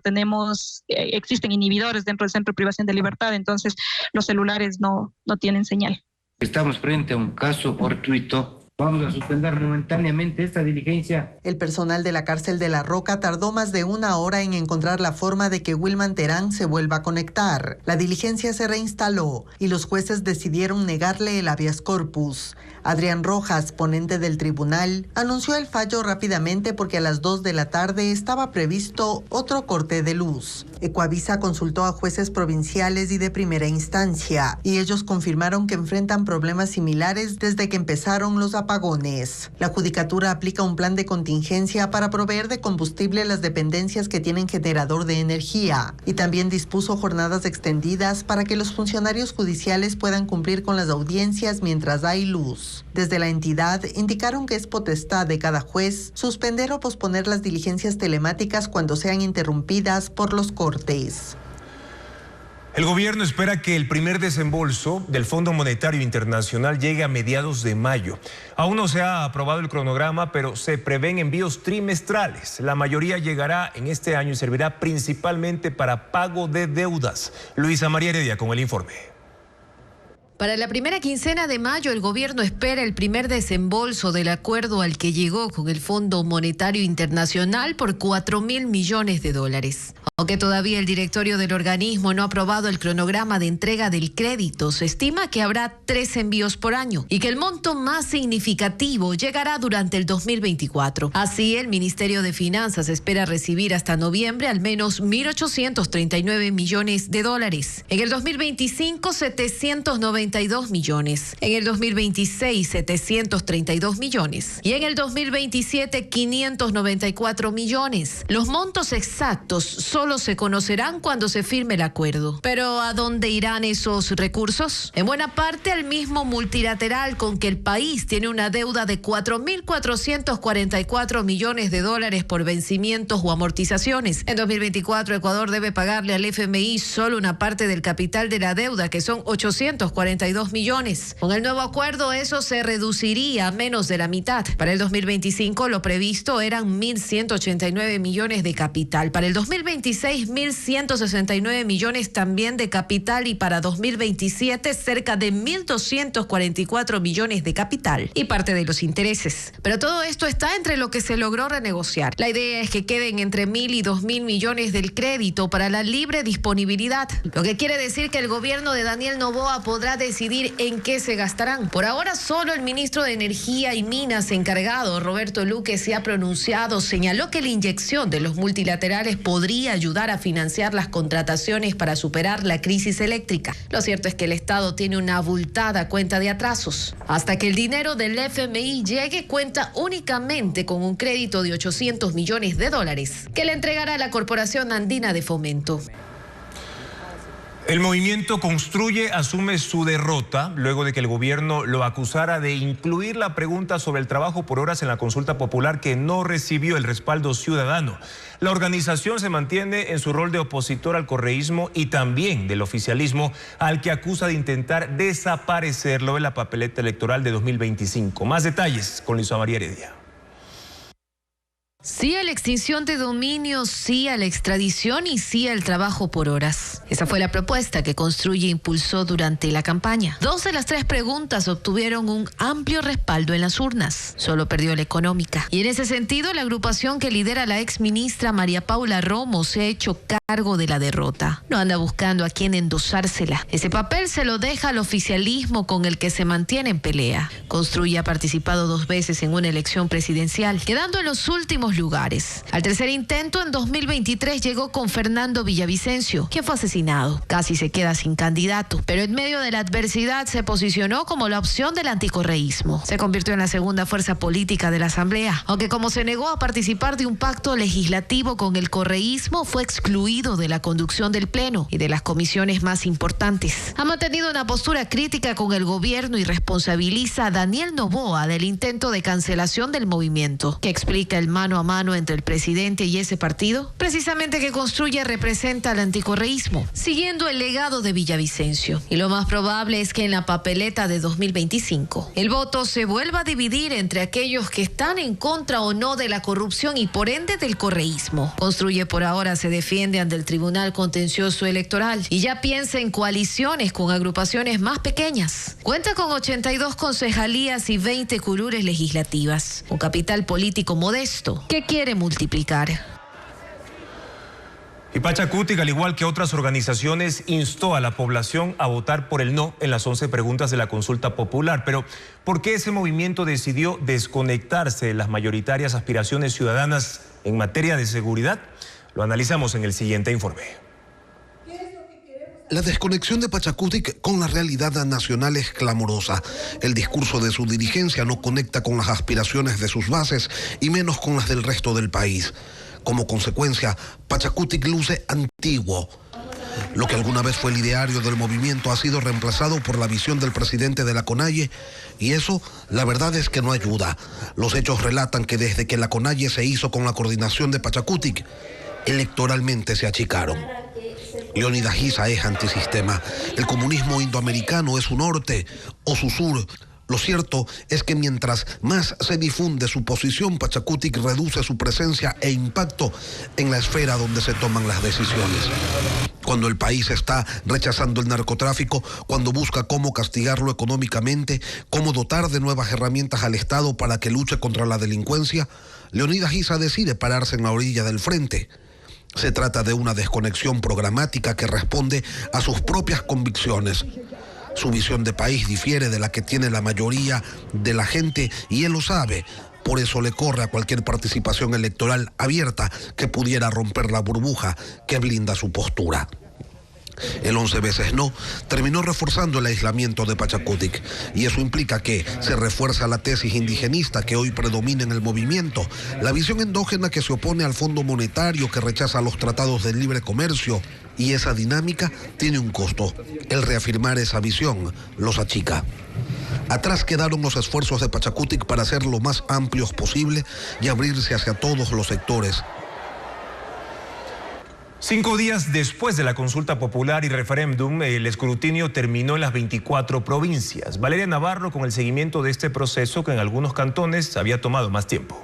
existen inhibidores dentro del Centro de Privación de Libertad, entonces los celulares no tienen señal. Estamos frente a un caso fortuito. Vamos a suspender momentáneamente esta diligencia. El personal de la cárcel de La Roca tardó más de 1 hora en encontrar la forma de que Wilman Terán se vuelva a conectar. La diligencia se reinstaló y los jueces decidieron negarle el habeas corpus. Adrián Rojas, ponente del tribunal, anunció el fallo rápidamente porque a las 2 de la tarde estaba previsto otro corte de luz. Ecuavisa consultó a jueces provinciales y de primera instancia y ellos confirmaron que enfrentan problemas similares desde que empezaron los apagones. La Judicatura aplica un plan de contingencia para proveer de combustible las dependencias que tienen generador de energía y también dispuso jornadas extendidas para que los funcionarios judiciales puedan cumplir con las audiencias mientras hay luz. Desde la entidad indicaron que es potestad de cada juez suspender o posponer las diligencias telemáticas cuando sean interrumpidas por los cortes. El gobierno espera que el primer desembolso del Fondo Monetario Internacional llegue a mediados de mayo. Aún no se ha aprobado el cronograma, pero se prevén envíos trimestrales. La mayoría llegará en este año y servirá principalmente para pago de deudas. Luisa María Heredia con el informe. Para la primera quincena de mayo, el gobierno espera el primer desembolso del acuerdo al que llegó con el Fondo Monetario Internacional por $4.000 millones. Aunque todavía el directorio del organismo no ha aprobado el cronograma de entrega del crédito, se estima que habrá 3 envíos por año y que el monto más significativo llegará durante el 2024. Así, el Ministerio de Finanzas espera recibir hasta noviembre al menos $1.839 millones. En el 2025, 792 millones. En el 2026, 732 millones. Y en el 2027, 594 millones. Los montos exactos solo se conocerán cuando se firme el acuerdo. Pero ¿a dónde irán esos recursos? En buena parte al mismo multilateral con que el país tiene una deuda de $4.444 millones por vencimientos o amortizaciones. En 2024, Ecuador debe pagarle al FMI solo una parte del capital de la deuda, que son 842 millones. Con el nuevo acuerdo, eso se reduciría a menos de la mitad. Para el 2025, lo previsto eran 1.189 millones de capital. Para el 2026, 1.169 millones también de capital y para 2027 cerca de 1.244 millones de capital y parte de los intereses. Pero todo esto está entre lo que se logró renegociar. La idea es que queden entre 1.000 y 2.000 millones del crédito para la libre disponibilidad, lo que quiere decir que el gobierno de Daniel Noboa podrá decidir en qué se gastarán. Por ahora, solo el ministro de Energía y Minas encargado, Roberto Luque, se ha pronunciado. Señaló que la inyección de los multilaterales podría ayudar a financiar las contrataciones para superar la crisis eléctrica. Lo cierto es que el Estado tiene una abultada cuenta de atrasos. Hasta que el dinero del FMI llegue, cuenta únicamente con un crédito de $800 millones que le entregará la Corporación Andina de Fomento. El movimiento Construye asume su derrota luego de que el gobierno lo acusara de incluir la pregunta sobre el trabajo por horas en la consulta popular, que no recibió el respaldo ciudadano. La organización se mantiene en su rol de opositor al correísmo y también del oficialismo, al que acusa de intentar desaparecerlo de la papeleta electoral de 2025. Más detalles con Luisa María Heredia. Sí a la extinción de dominios, sí a la extradición y sí al trabajo por horas. Esa fue la propuesta que Construye impulsó durante la campaña. 2 de las 3 preguntas obtuvieron un amplio respaldo en las urnas. Solo perdió la económica. Y en ese sentido, la agrupación que lidera la exministra María Paula Romo se ha hecho cargo de la derrota. No anda buscando a quién endosársela. Ese papel se lo deja al oficialismo, con el que se mantiene en pelea. Construye ha participado 2 veces en una elección presidencial, quedando en los últimos lugares. Al tercer intento, en 2023, llegó con Fernando Villavicencio, quien fue asesinado. Casi se queda sin candidato, pero en medio de la adversidad se posicionó como la opción del anticorreísmo. Se convirtió en la segunda fuerza política de la Asamblea, aunque como se negó a participar de un pacto legislativo con el correísmo, fue excluido de la conducción del Pleno y de las comisiones más importantes. Ha mantenido una postura crítica con el gobierno y responsabiliza a Daniel Noboa del intento de cancelación del movimiento. ¿Qué explica el mano a mano entre el presidente y ese partido? Precisamente que Construye representa al anticorreísmo, siguiendo el legado de Villavicencio. Y lo más probable es que en la papeleta de 2025 el voto se vuelva a dividir entre aquellos que están en contra o no de la corrupción y por ende del correísmo. Construye por ahora se defiende ante el Tribunal Contencioso Electoral y ya piensa en coaliciones con agrupaciones más pequeñas. Cuenta con 82 concejalías y 20 curules legislativas, un capital político modesto que quiere multiplicar. Y Pachacutic, al igual que otras organizaciones, instó a la población a votar por el no en las 11 preguntas de la consulta popular. Pero, ¿por qué ese movimiento decidió desconectarse de las mayoritarias aspiraciones ciudadanas en materia de seguridad? Lo analizamos en el siguiente informe. La desconexión de Pachacutic con la realidad nacional es clamorosa. El discurso de su dirigencia no conecta con las aspiraciones de sus bases y menos con las del resto del país. Como consecuencia, Pachacutic luce antiguo. Lo que alguna vez fue el ideario del movimiento ha sido reemplazado por la visión del presidente de la CONAIE, y eso, la verdad es que no ayuda. Los hechos relatan que desde que la CONAIE se hizo con la coordinación de Pachacutic, electoralmente se achicaron. Leónidas Giza es antisistema. El comunismo indoamericano es su norte o su sur. Lo cierto es que mientras más se difunde su posición, Pachacutic reduce su presencia e impacto en la esfera donde se toman las decisiones. Cuando el país está rechazando el narcotráfico, cuando busca cómo castigarlo económicamente, cómo dotar de nuevas herramientas al Estado para que luche contra la delincuencia, Leónidas Giza decide pararse en la orilla del frente. Se trata de una desconexión programática que responde a sus propias convicciones. Su visión de país difiere de la que tiene la mayoría de la gente y él lo sabe. Por eso le corre a cualquier participación electoral abierta que pudiera romper la burbuja que blinda su postura. El 11 veces no terminó reforzando el aislamiento de Pachacutic, y eso implica que se refuerza la tesis indigenista que hoy predomina en el movimiento, la visión endógena que se opone al Fondo Monetario, que rechaza los tratados de libre comercio, y esa dinámica tiene un costo. El reafirmar esa visión los achica. Atrás quedaron los esfuerzos de Pachacutic para ser lo más amplios posible y abrirse hacia todos los sectores. 5 días después de la consulta popular y referéndum, el escrutinio terminó en las 24 provincias. Valeria Navarro con el seguimiento de este proceso, que en algunos cantones había tomado más tiempo.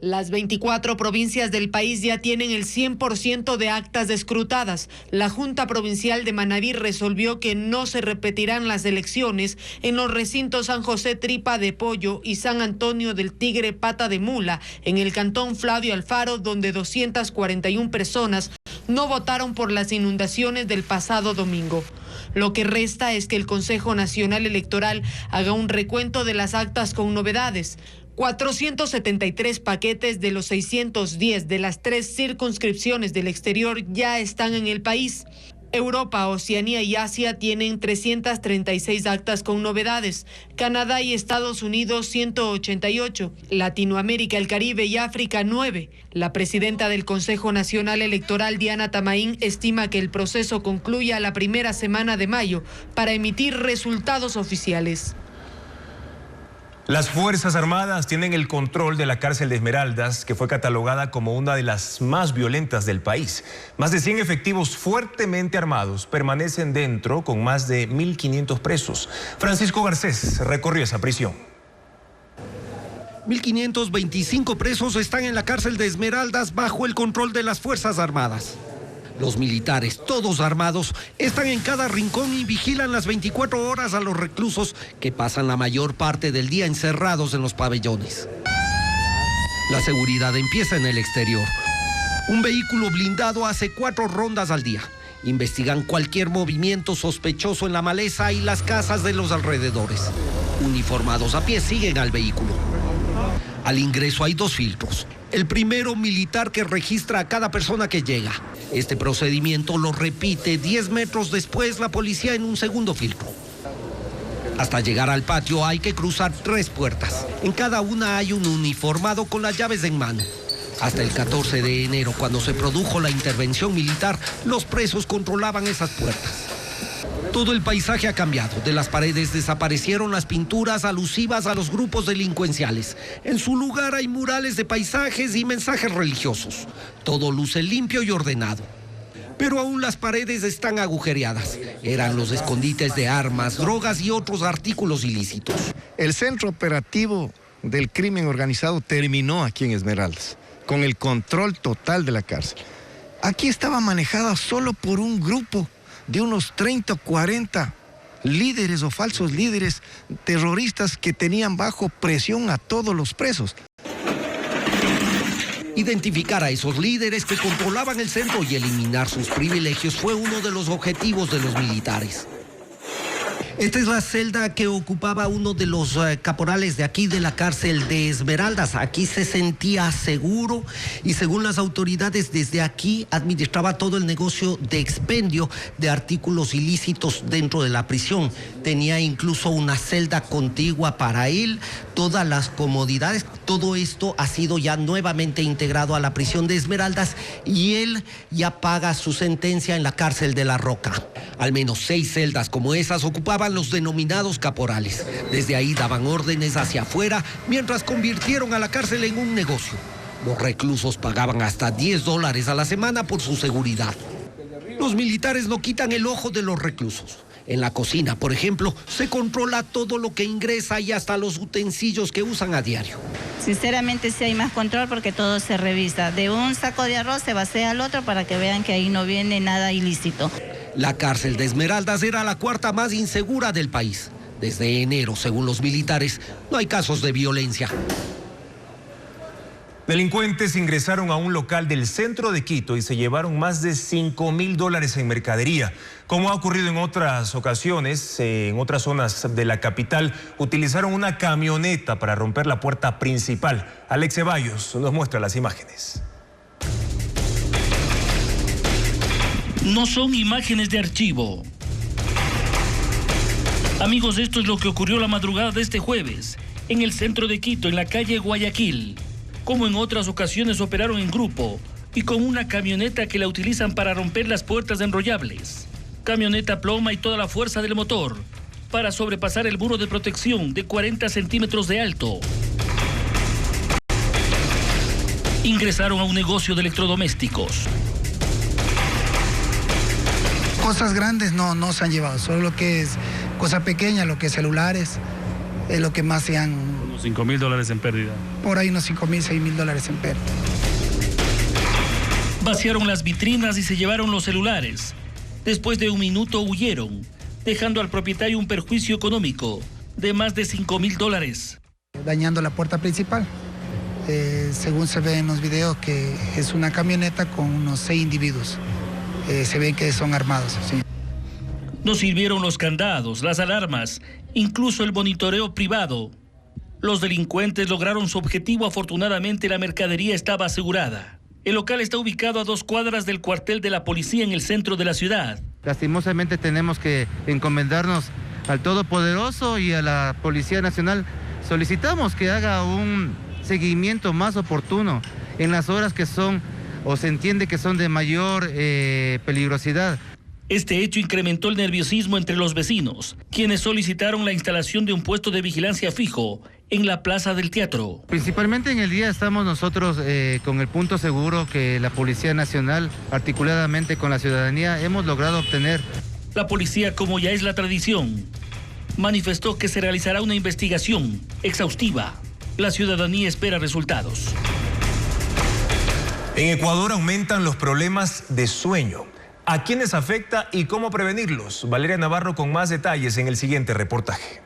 Las 24 provincias del país ya tienen el 100% de actas escrutadas. La Junta Provincial de Manabí resolvió que no se repetirán las elecciones en los recintos San José Tripa de Pollo y San Antonio del Tigre Pata de Mula, en el cantón Flavio Alfaro, donde 241 personas no votaron por las inundaciones del pasado domingo. Lo que resta es que el Consejo Nacional Electoral haga un recuento de las actas con novedades. 473 paquetes de los 610 de las 3 circunscripciones del exterior ya están en el país. Europa, Oceanía y Asia tienen 336 actas con novedades, Canadá y Estados Unidos 188, Latinoamérica, el Caribe y África 9. La presidenta del Consejo Nacional Electoral, Diana Tamaín, estima que el proceso concluya la primera semana de mayo para emitir resultados oficiales. Las Fuerzas Armadas tienen el control de la cárcel de Esmeraldas, que fue catalogada como una de las más violentas del país. Más de 100 efectivos fuertemente armados permanecen dentro con más de 1.500 presos. Francisco Garcés recorrió esa prisión. 1.525 presos están en la cárcel de Esmeraldas bajo el control de las Fuerzas Armadas. Los militares, todos armados, están en cada rincón y vigilan las 24 horas a los reclusos que pasan la mayor parte del día encerrados en los pabellones. La seguridad empieza en el exterior. Un vehículo blindado hace 4 rondas al día. Investigan cualquier movimiento sospechoso en la maleza y las casas de los alrededores. Uniformados a pie siguen al vehículo. Al ingreso hay 2 filtros. El primero, militar, que registra a cada persona que llega. Este procedimiento lo repite 10 metros después la policía en un segundo filtro. Hasta llegar al patio hay que cruzar 3 puertas. En cada una hay un uniformado con las llaves en mano. Hasta el 14 de enero, cuando se produjo la intervención militar, los presos controlaban esas puertas. Todo el paisaje ha cambiado. De las paredes desaparecieron las pinturas alusivas a los grupos delincuenciales. En su lugar hay murales de paisajes y mensajes religiosos. Todo luce limpio y ordenado. Pero aún las paredes están agujereadas. Eran los escondites de armas, drogas y otros artículos ilícitos. El centro operativo del crimen organizado terminó aquí en Esmeraldas, con el control total de la cárcel. Aquí estaba manejada solo por un grupo de unos 30 o 40 líderes o falsos líderes terroristas que tenían bajo presión a todos los presos. Identificar a esos líderes que controlaban el centro y eliminar sus privilegios fue uno de los objetivos de los militares. Esta es la celda que ocupaba uno de los caporales de aquí de la cárcel de Esmeraldas. Aquí se sentía seguro y según las autoridades desde aquí administraba todo el negocio de expendio de artículos ilícitos dentro de la prisión. Tenía incluso una celda contigua para él, todas las comodidades. Todo esto ha sido ya nuevamente integrado a la prisión de Esmeraldas y él ya paga su sentencia en la cárcel de La Roca. Al menos 6 celdas como esas ocupaban los denominados caporales. Desde ahí daban órdenes hacia afuera mientras convirtieron a la cárcel en un negocio. Los reclusos pagaban hasta $10 a la semana por su seguridad. Los militares no quitan el ojo de los reclusos. En la cocina, por ejemplo, se controla todo lo que ingresa y hasta los utensilios que usan a diario. Sinceramente sí hay más control porque todo se revisa. De un saco de arroz se vacía al otro para que vean que ahí no viene nada ilícito. La cárcel de Esmeraldas era la 4ª más insegura del país. Desde enero, según los militares, no hay casos de violencia. Delincuentes ingresaron a un local del centro de Quito y se llevaron más de $5.000 en mercadería. Como ha ocurrido en otras ocasiones, en otras zonas de la capital, utilizaron una camioneta para romper la puerta principal. Alex Ceballos nos muestra las imágenes. No son imágenes de archivo. Amigos, esto es lo que ocurrió la madrugada de este jueves, en el centro de Quito, en la calle Guayaquil. Como en otras ocasiones operaron en grupo y con una camioneta que la utilizan para romper las puertas enrollables. Camioneta ploma y toda la fuerza del motor para sobrepasar el muro de protección de 40 centímetros de alto. Ingresaron a un negocio de electrodomésticos. Cosas grandes no se han llevado, solo lo que es cosa pequeña, lo que es celulares, es lo que más se han... Unos $5.000 en pérdida. Por ahí unos $5.000, $6.000 en pérdida. Vaciaron las vitrinas y se llevaron los celulares. Después de un minuto huyeron, dejando al propietario un perjuicio económico de más de $5.000. Dañando la puerta principal. Según se ve en los videos que es una camioneta con unos 6 individuos. Se ve que son armados, sí. No sirvieron los candados, las alarmas, incluso el monitoreo privado. Los delincuentes lograron su objetivo. Afortunadamente, la mercadería estaba asegurada. El local está ubicado a 2 cuadras del cuartel de la policía en el centro de la ciudad. Lastimosamente tenemos que encomendarnos al Todopoderoso y a la Policía Nacional. Solicitamos que haga un seguimiento más oportuno en las horas que son o se entiende que son de mayor peligrosidad. Este hecho incrementó el nerviosismo entre los vecinos, quienes solicitaron la instalación de un puesto de vigilancia fijo en la Plaza del Teatro. Principalmente en el día estamos nosotros con el punto seguro que la Policía Nacional, articuladamente con la ciudadanía, hemos logrado obtener. La policía, como ya es la tradición, manifestó que se realizará una investigación exhaustiva. La ciudadanía espera resultados. En Ecuador aumentan los problemas de sueño. ¿A quiénes afecta y cómo prevenirlos? Valeria Navarro con más detalles en el siguiente reportaje.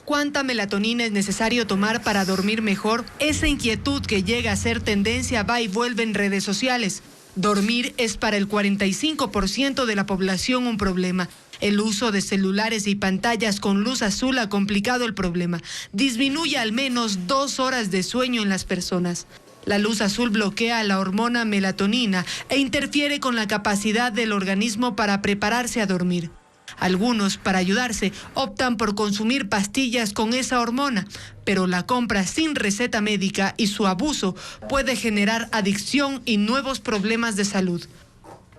¿Cuánta melatonina es necesario tomar para dormir mejor? Esa inquietud que llega a ser tendencia va y vuelve en redes sociales. Dormir es para el 45% de la población un problema. El uso de celulares y pantallas con luz azul ha complicado el problema. Disminuye al menos 2 horas de sueño en las personas. La luz azul bloquea la hormona melatonina e interfiere con la capacidad del organismo para prepararse a dormir. Algunos, para ayudarse, optan por consumir pastillas con esa hormona, pero la compra sin receta médica y su abuso puede generar adicción y nuevos problemas de salud.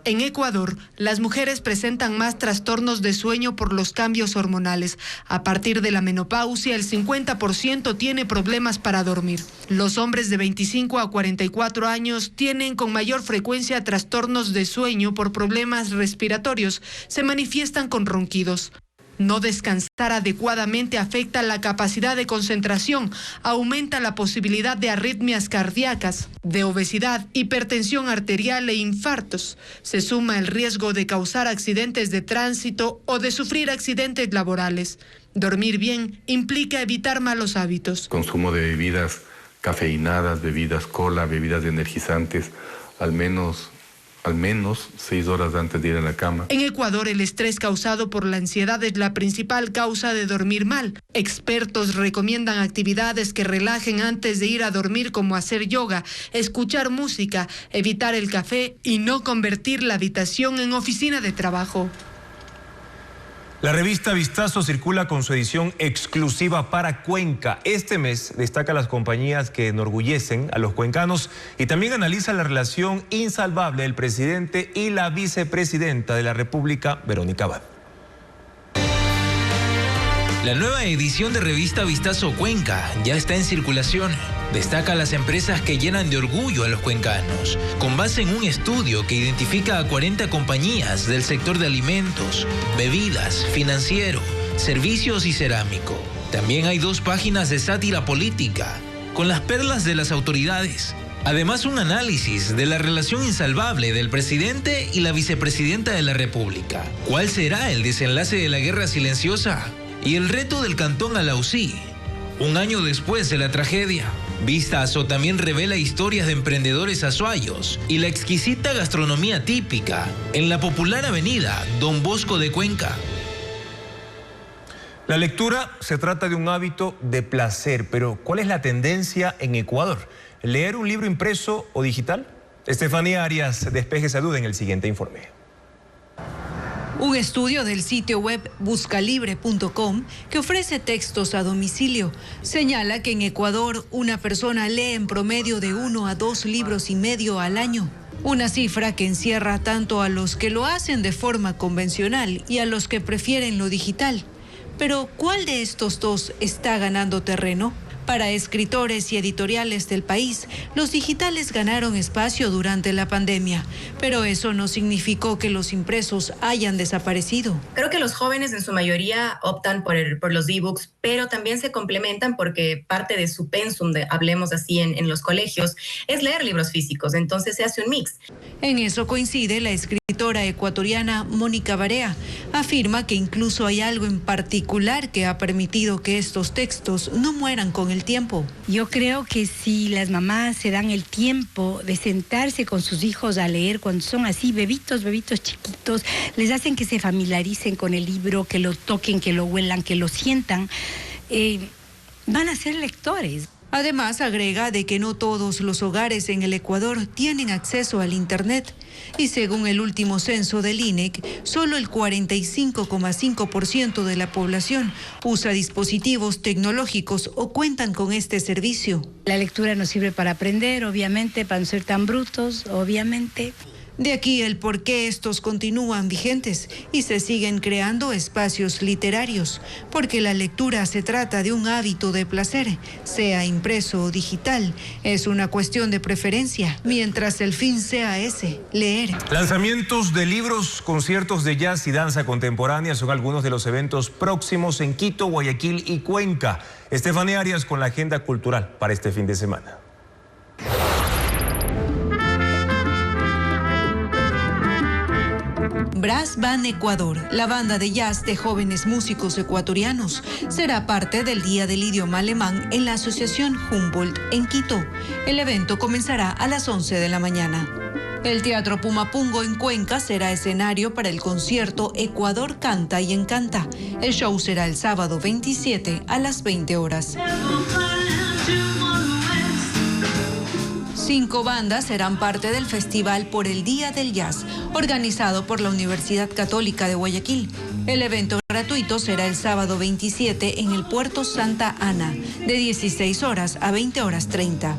En Ecuador, las mujeres presentan más trastornos de sueño por los cambios hormonales. A partir de la menopausia, el 50% tiene problemas para dormir. Los hombres de 25 a 44 años tienen con mayor frecuencia trastornos de sueño por problemas respiratorios. Se manifiestan con ronquidos. No descansar adecuadamente afecta la capacidad de concentración, aumenta la posibilidad de arritmias cardíacas, de obesidad, hipertensión arterial e infartos. Se suma el riesgo de causar accidentes de tránsito o de sufrir accidentes laborales. Dormir bien implica evitar malos hábitos. Consumo de bebidas cafeinadas, bebidas cola, bebidas energizantes, al menos 6 horas antes de ir a la cama. En Ecuador, el estrés causado por la ansiedad es la principal causa de dormir mal. Expertos recomiendan actividades que relajen antes de ir a dormir, como hacer yoga, escuchar música, evitar el café y no convertir la habitación en oficina de trabajo. La revista Vistazo circula con su edición exclusiva para Cuenca. Este mes destaca las compañías que enorgullecen a los cuencanos y también analiza la relación insalvable del presidente y la vicepresidenta de la República, Verónica Abad. La nueva edición de revista Vistazo Cuenca ya está en circulación. Destaca las empresas que llenan de orgullo a los cuencanos, con base en un estudio que identifica a 40 compañías del sector de alimentos, bebidas, financiero, servicios y cerámico. También hay 2 páginas de sátira política, con las perlas de las autoridades. Además, un análisis de la relación insalvable del presidente y la vicepresidenta de la República. ¿Cuál será el desenlace de la guerra silenciosa? Y el reto del Cantón Alausí, un año después de la tragedia. Vistazo también revela historias de emprendedores azuayos y la exquisita gastronomía típica en la popular avenida Don Bosco de Cuenca. La lectura se trata de un hábito de placer, pero ¿cuál es la tendencia en Ecuador? ¿Leer un libro impreso o digital? Estefanía Arias, Despeje Salud en el siguiente informe. Un estudio del sitio web buscalibre.com, que ofrece textos a domicilio, señala que en Ecuador una persona lee en promedio de 1 a 2 libros y medio al año. Una cifra que encierra tanto a los que lo hacen de forma convencional y a los que prefieren lo digital. Pero, ¿cuál de estos 2 está ganando terreno? Para escritores y editoriales del país, los digitales ganaron espacio durante la pandemia, pero eso no significó que los impresos hayan desaparecido. Creo que los jóvenes en su mayoría optan por los ebooks, pero también se complementan porque parte de su pensum, hablemos así en los colegios, es leer libros físicos, entonces se hace un mix. En eso coincide la escritora ecuatoriana Mónica Barea. Afirma que incluso hay algo en particular que ha permitido que estos textos no mueran con el tiempo. Yo creo que si las mamás se dan el tiempo de sentarse con sus hijos a leer cuando son así, bebitos chiquitos, les hacen que se familiaricen con el libro, que lo toquen, que lo huelan, que lo sientan, van a ser lectores. Además, agrega de que no todos los hogares en el Ecuador tienen acceso al Internet y según el último censo del INEC, solo el 45,5% de la población usa dispositivos tecnológicos o cuentan con este servicio. La lectura nos sirve para aprender, obviamente, para no ser tan brutos, obviamente. De aquí el por qué estos continúan vigentes y se siguen creando espacios literarios, porque la lectura se trata de un hábito de placer, sea impreso o digital, es una cuestión de preferencia, mientras el fin sea ese, leer. Lanzamientos de libros, conciertos de jazz y danza contemporánea son algunos de los eventos próximos en Quito, Guayaquil y Cuenca. Estefanía Arias con la agenda cultural para este fin de semana. Brass Band Ecuador, la banda de jazz de jóvenes músicos ecuatorianos, será parte del Día del Idioma Alemán en la Asociación Humboldt en Quito. El evento comenzará a las 11 de la mañana. El Teatro Pumapungo en Cuenca será escenario para el concierto Ecuador Canta y Encanta. El show será el sábado 27 a las 20 horas. 5 bandas serán parte del Festival por el Día del Jazz, organizado por la Universidad Católica de Guayaquil. El evento gratuito será el sábado 27 en el Puerto Santa Ana, de 16 horas a 20 horas 30.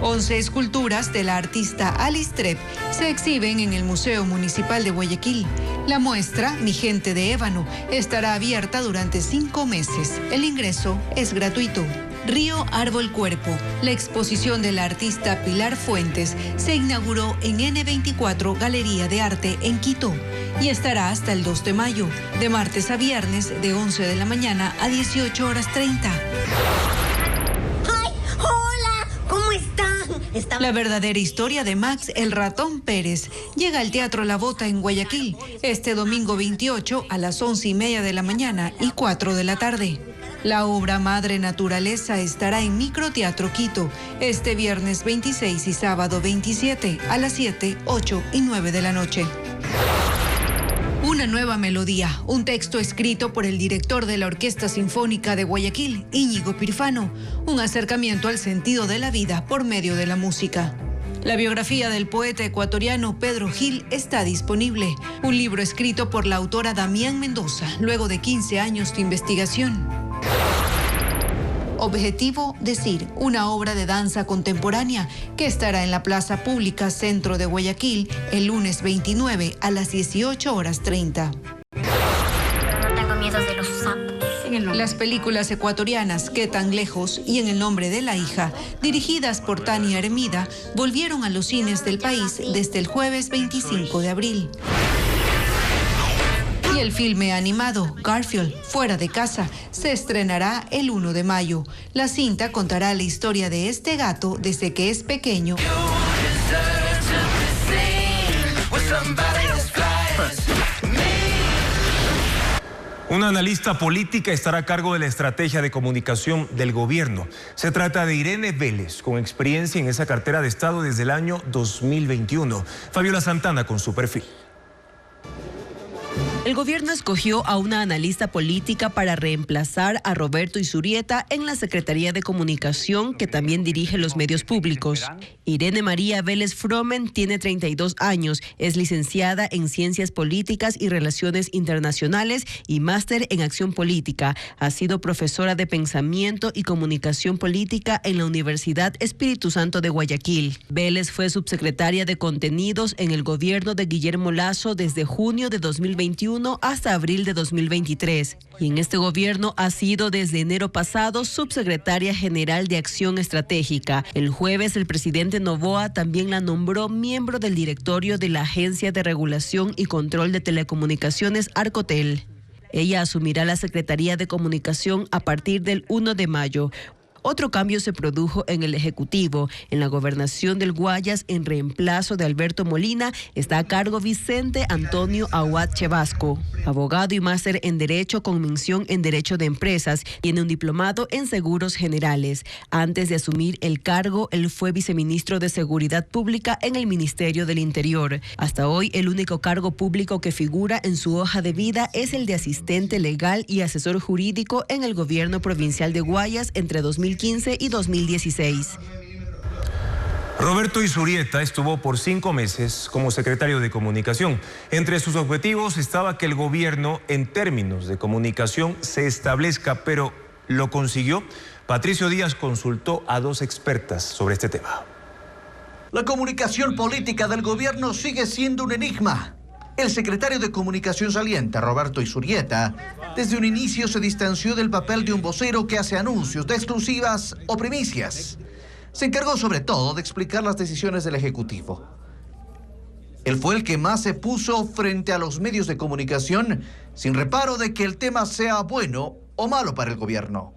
11 esculturas de la artista Alice Trepp se exhiben en el Museo Municipal de Guayaquil. La muestra, Mi Gente de Ébano, estará abierta durante 5 meses. El ingreso es gratuito. Río Árbol Cuerpo, la exposición de la artista Pilar Fuentes, se inauguró en N24 Galería de Arte en Quito y estará hasta el 2 de mayo, de martes a viernes de 11 de la mañana a 18 horas 30. La verdadera historia de Max el Ratón Pérez llega al Teatro La Bota en Guayaquil este domingo 28 a las 11:30 de la mañana y 4 de la tarde. La obra Madre Naturaleza estará en Microteatro Quito este viernes 26 y sábado 27 a las 7, 8 y 9 de la noche. Una nueva melodía, un texto escrito por el director de la Orquesta Sinfónica de Guayaquil, Íñigo Pirfano, un acercamiento al sentido de la vida por medio de la música. La biografía del poeta ecuatoriano Pedro Gil está disponible, un libro escrito por la autora Damián Mendoza, luego de 15 años de investigación. Objetivo Decir, una obra de danza contemporánea que estará en la Plaza Pública Centro de Guayaquil el lunes 29 a las 18 horas 30. Tengo miedo de los sapos. Las películas ecuatorianas ¿Qué tan lejos? Y En el nombre de la hija, dirigidas por Tania Hermida, volvieron a los cines del país desde el jueves 25 de abril. Y el filme animado Garfield, Fuera de Casa, se estrenará el 1 de mayo. La cinta contará la historia de este gato desde que es pequeño. Una analista política estará a cargo de la estrategia de comunicación del gobierno. Se trata de Irene Vélez, con experiencia en esa cartera de Estado desde el año 2021. Fabiola Santana con su perfil. El gobierno escogió a una analista política para reemplazar a Roberto Izurieta en la Secretaría de Comunicación, que también dirige los medios públicos. Irene María Vélez Fromen tiene 32 años, es licenciada en Ciencias Políticas y Relaciones Internacionales y máster en Acción Política. Ha sido profesora de Pensamiento y Comunicación Política en la Universidad Espíritu Santo de Guayaquil. Vélez fue subsecretaria de Contenidos en el gobierno de Guillermo Lasso desde junio de 2021 hasta abril de 2023. Y en este gobierno ha sido desde enero pasado subsecretaria general de Acción Estratégica. El jueves el presidente Noboa también la nombró miembro del directorio de la Agencia de Regulación y Control de Telecomunicaciones Arcotel. Ella asumirá la Secretaría de Comunicación a partir del 1 de mayo. Otro cambio se produjo en el Ejecutivo. En la gobernación del Guayas, en reemplazo de Alberto Molina, está a cargo Vicente Antonio Aguad Chevasco, abogado y máster en Derecho con mención en Derecho de Empresas. Tiene un diplomado en Seguros Generales. Antes de asumir el cargo, él fue viceministro de Seguridad Pública en el Ministerio del Interior. Hasta hoy, el único cargo público que figura en su hoja de vida es el de asistente legal y asesor jurídico en el gobierno provincial de Guayas entre 2015 y 2016. Roberto Izurieta estuvo por 5 meses como secretario de Comunicación. Entre sus objetivos estaba que el gobierno, en términos de comunicación, se establezca, pero ¿lo consiguió? Patricio Díaz consultó a 2 expertas sobre este tema. La comunicación política del gobierno sigue siendo un enigma. El secretario de Comunicación saliente, Roberto Izurieta, desde un inicio se distanció del papel de un vocero que hace anuncios de exclusivas o primicias. Se encargó sobre todo de explicar las decisiones del Ejecutivo. Él fue el que más se puso frente a los medios de comunicación, sin reparo de que el tema sea bueno o malo para el gobierno.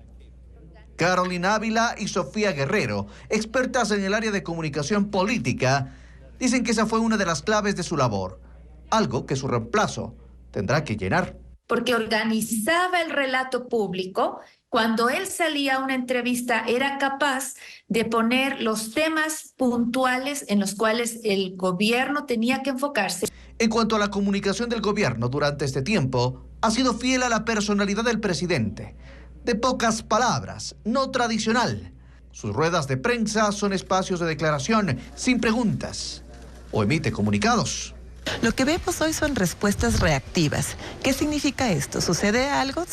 Carolina Ávila y Sofía Guerrero, expertas en el área de comunicación política, dicen que esa fue una de las claves de su labor, algo que su reemplazo tendrá que llenar. Porque organizaba el relato público. Cuando él salía a una entrevista, era capaz de poner los temas puntuales en los cuales el gobierno tenía que enfocarse. En cuanto a la comunicación del gobierno durante este tiempo, ha sido fiel a la personalidad del presidente. De pocas palabras, no tradicional. Sus ruedas de prensa son espacios de declaración sin preguntas o emite comunicados. Lo que vemos hoy son respuestas reactivas. ¿Qué significa esto? ¿Sucede algo?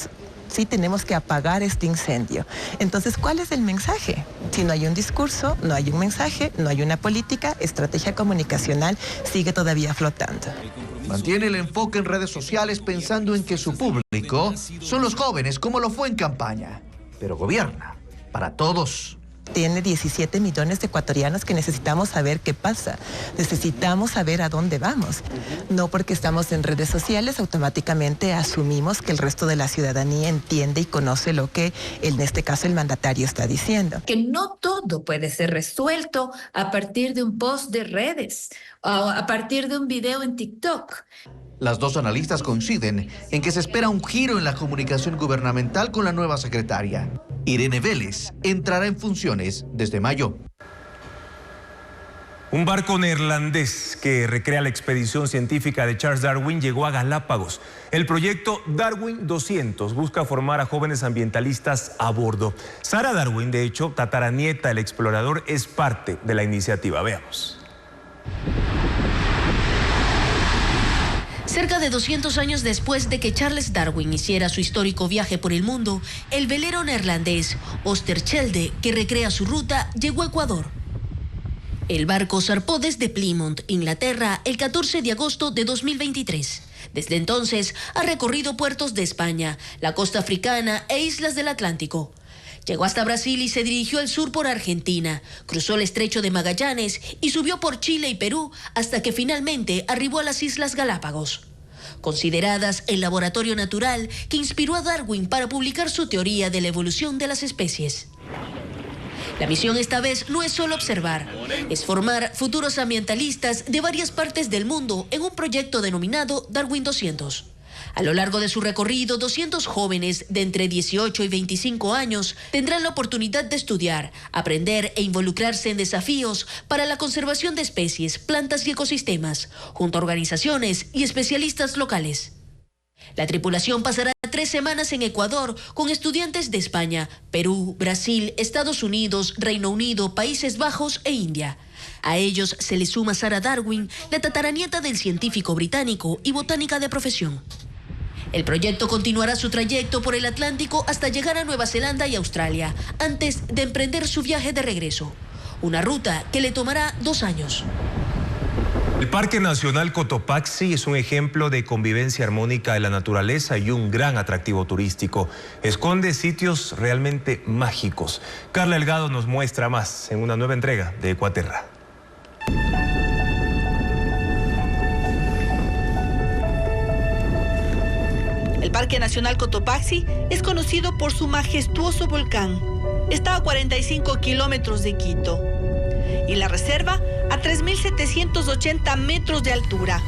Sí, tenemos que apagar este incendio. Entonces, ¿cuál es el mensaje? Si no hay un discurso, no hay un mensaje, no hay una política, estrategia comunicacional sigue todavía flotando. Mantiene el enfoque en redes sociales pensando en que su público son los jóvenes, como lo fue en campaña. Pero gobierna para todos. Tiene 17 millones de ecuatorianos que necesitamos saber qué pasa. Necesitamos saber a dónde vamos. No porque estamos en redes sociales, automáticamente asumimos que el resto de la ciudadanía entiende y conoce lo que, en este caso, el mandatario está diciendo. Que no todo puede ser resuelto a partir de un post de redes o a partir de un video en TikTok. Las 2 analistas coinciden en que se espera un giro en la comunicación gubernamental con la nueva secretaria. Irene Vélez entrará en funciones desde mayo. Un barco neerlandés que recrea la expedición científica de Charles Darwin llegó a Galápagos. El proyecto Darwin 200 busca formar a jóvenes ambientalistas a bordo. Sarah Darwin, de hecho, tataranieta del explorador, es parte de la iniciativa. Veamos. Cerca de 200 años después de que Charles Darwin hiciera su histórico viaje por el mundo, el velero neerlandés Oosterschelde, que recrea su ruta, llegó a Ecuador. El barco zarpó desde Plymouth, Inglaterra, el 14 de agosto de 2023. Desde entonces ha recorrido puertos de España, la costa africana e islas del Atlántico. Llegó hasta Brasil y se dirigió al sur por Argentina, cruzó el estrecho de Magallanes y subió por Chile y Perú hasta que finalmente arribó a las Islas Galápagos, consideradas el laboratorio natural que inspiró a Darwin para publicar su teoría de la evolución de las especies. La misión esta vez no es solo observar, es formar futuros ambientalistas de varias partes del mundo en un proyecto denominado Darwin 200. A lo largo de su recorrido, 200 jóvenes de entre 18 y 25 años tendrán la oportunidad de estudiar, aprender e involucrarse en desafíos para la conservación de especies, plantas y ecosistemas, junto a organizaciones y especialistas locales. La tripulación pasará 3 semanas en Ecuador con estudiantes de España, Perú, Brasil, Estados Unidos, Reino Unido, Países Bajos e India. A ellos se les suma Sarah Darwin, la tataranieta del científico británico y botánica de profesión. El proyecto continuará su trayecto por el Atlántico hasta llegar a Nueva Zelanda y Australia, antes de emprender su viaje de regreso. Una ruta que le tomará 2 años. El Parque Nacional Cotopaxi es un ejemplo de convivencia armónica de la naturaleza y un gran atractivo turístico. Esconde sitios realmente mágicos. Carla Delgado nos muestra más en una nueva entrega de Ecuaterra. El Parque Nacional Cotopaxi es conocido por su majestuoso volcán. está a 45 kilómetros de Quito. Y la reserva a 3.780 metros de altura.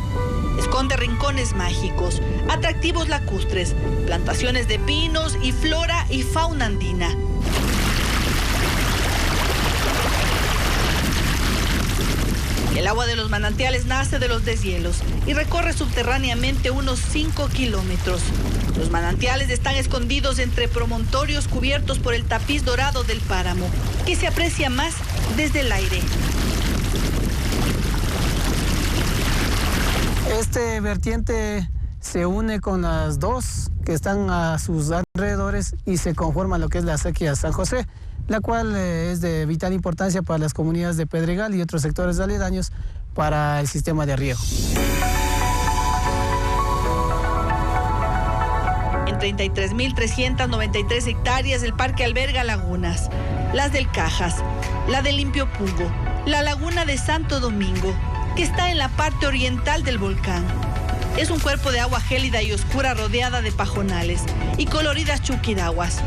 Esconde rincones mágicos, atractivos lacustres, plantaciones de pinos y flora y fauna andina. El agua de los manantiales nace de los deshielos y recorre subterráneamente unos 5 kilómetros. Los manantiales están escondidos entre promontorios cubiertos por el tapiz dorado del páramo, que se aprecia más desde el aire. Este vertiente se une con las dos que están a sus alrededores y se conforma lo que es la acequia San José, la cual es de vital importancia para las comunidades de Pedregal y otros sectores aledaños para el sistema de riego. En 33.393 hectáreas el parque alberga lagunas, las del Cajas, la del Limpio Pungo, la laguna de Santo Domingo, que está en la parte oriental del volcán. Es un cuerpo de agua gélida y oscura rodeada de pajonales y coloridas chuquiraguas.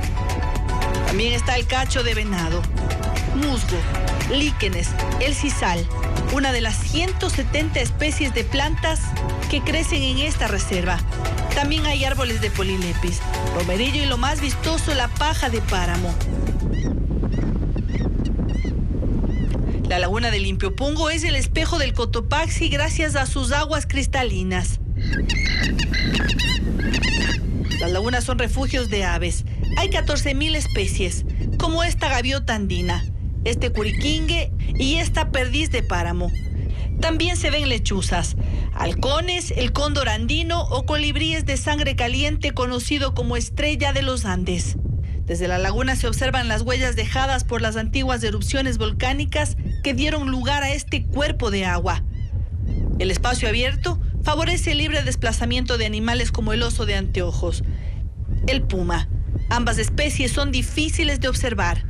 También está el cacho de venado, musgo, líquenes, el sisal, una de las 170 especies de plantas que crecen en esta reserva. También hay árboles de polilepis, romerillo y lo más vistoso, la paja de páramo. La laguna de Limpio Pungo es el espejo del Cotopaxi gracias a sus aguas cristalinas. Las lagunas son refugios de aves. Hay 14.000 especies, como esta gaviota andina, este curiquingue y esta perdiz de páramo. También se ven lechuzas, halcones, el cóndor andino o colibríes de sangre caliente conocido como estrella de los Andes. Desde la laguna se observan las huellas dejadas por las antiguas erupciones volcánicas que dieron lugar a este cuerpo de agua. El espacio abierto favorece el libre desplazamiento de animales como el oso de anteojos, el puma. Ambas especies son difíciles de observar.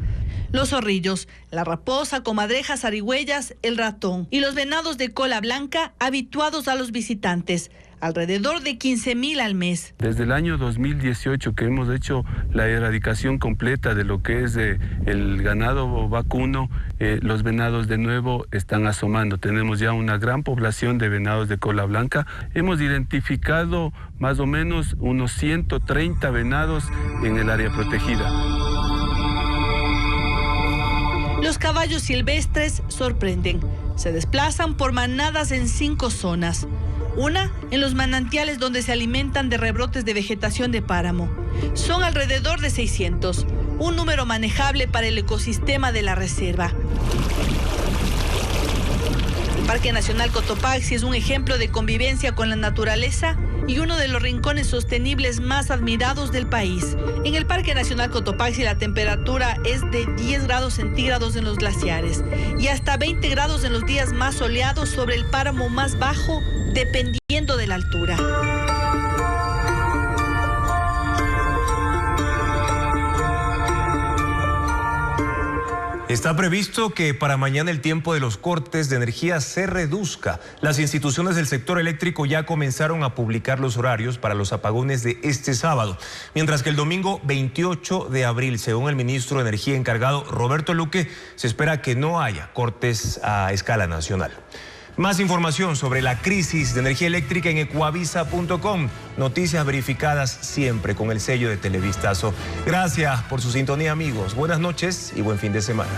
Los zorrillos, la raposa, comadrejas, zarigüeyas, el ratón y los venados de cola blanca habituados a los visitantes, alrededor de 15.000 al mes. Desde el año 2018 que hemos hecho la erradicación completa de lo que es el ganado vacuno, los venados de nuevo están asomando. Tenemos ya una gran población de venados de cola blanca. Hemos identificado más o menos unos 130 venados en el área protegida. Los caballos silvestres sorprenden. Se desplazan por manadas en 5 zonas. Una en los manantiales donde se alimentan de rebrotes de vegetación de páramo. Son alrededor de 600, un número manejable para el ecosistema de la reserva. El Parque Nacional Cotopaxi es un ejemplo de convivencia con la naturaleza y uno de los rincones sostenibles más admirados del país. En el Parque Nacional Cotopaxi la temperatura es de 10 grados centígrados en los glaciares y hasta 20 grados en los días más soleados sobre el páramo más bajo, dependiendo de la altura. Está previsto que para mañana el tiempo de los cortes de energía se reduzca. Las instituciones del sector eléctrico ya comenzaron a publicar los horarios para los apagones de este sábado, mientras que el domingo 28 de abril, según el ministro de Energía encargado, Roberto Luque, se espera que no haya cortes a escala nacional. Más información sobre la crisis de energía eléctrica en ecuavisa.com. Noticias verificadas siempre con el sello de Televistazo. Gracias por su sintonía, amigos. Buenas noches y buen fin de semana.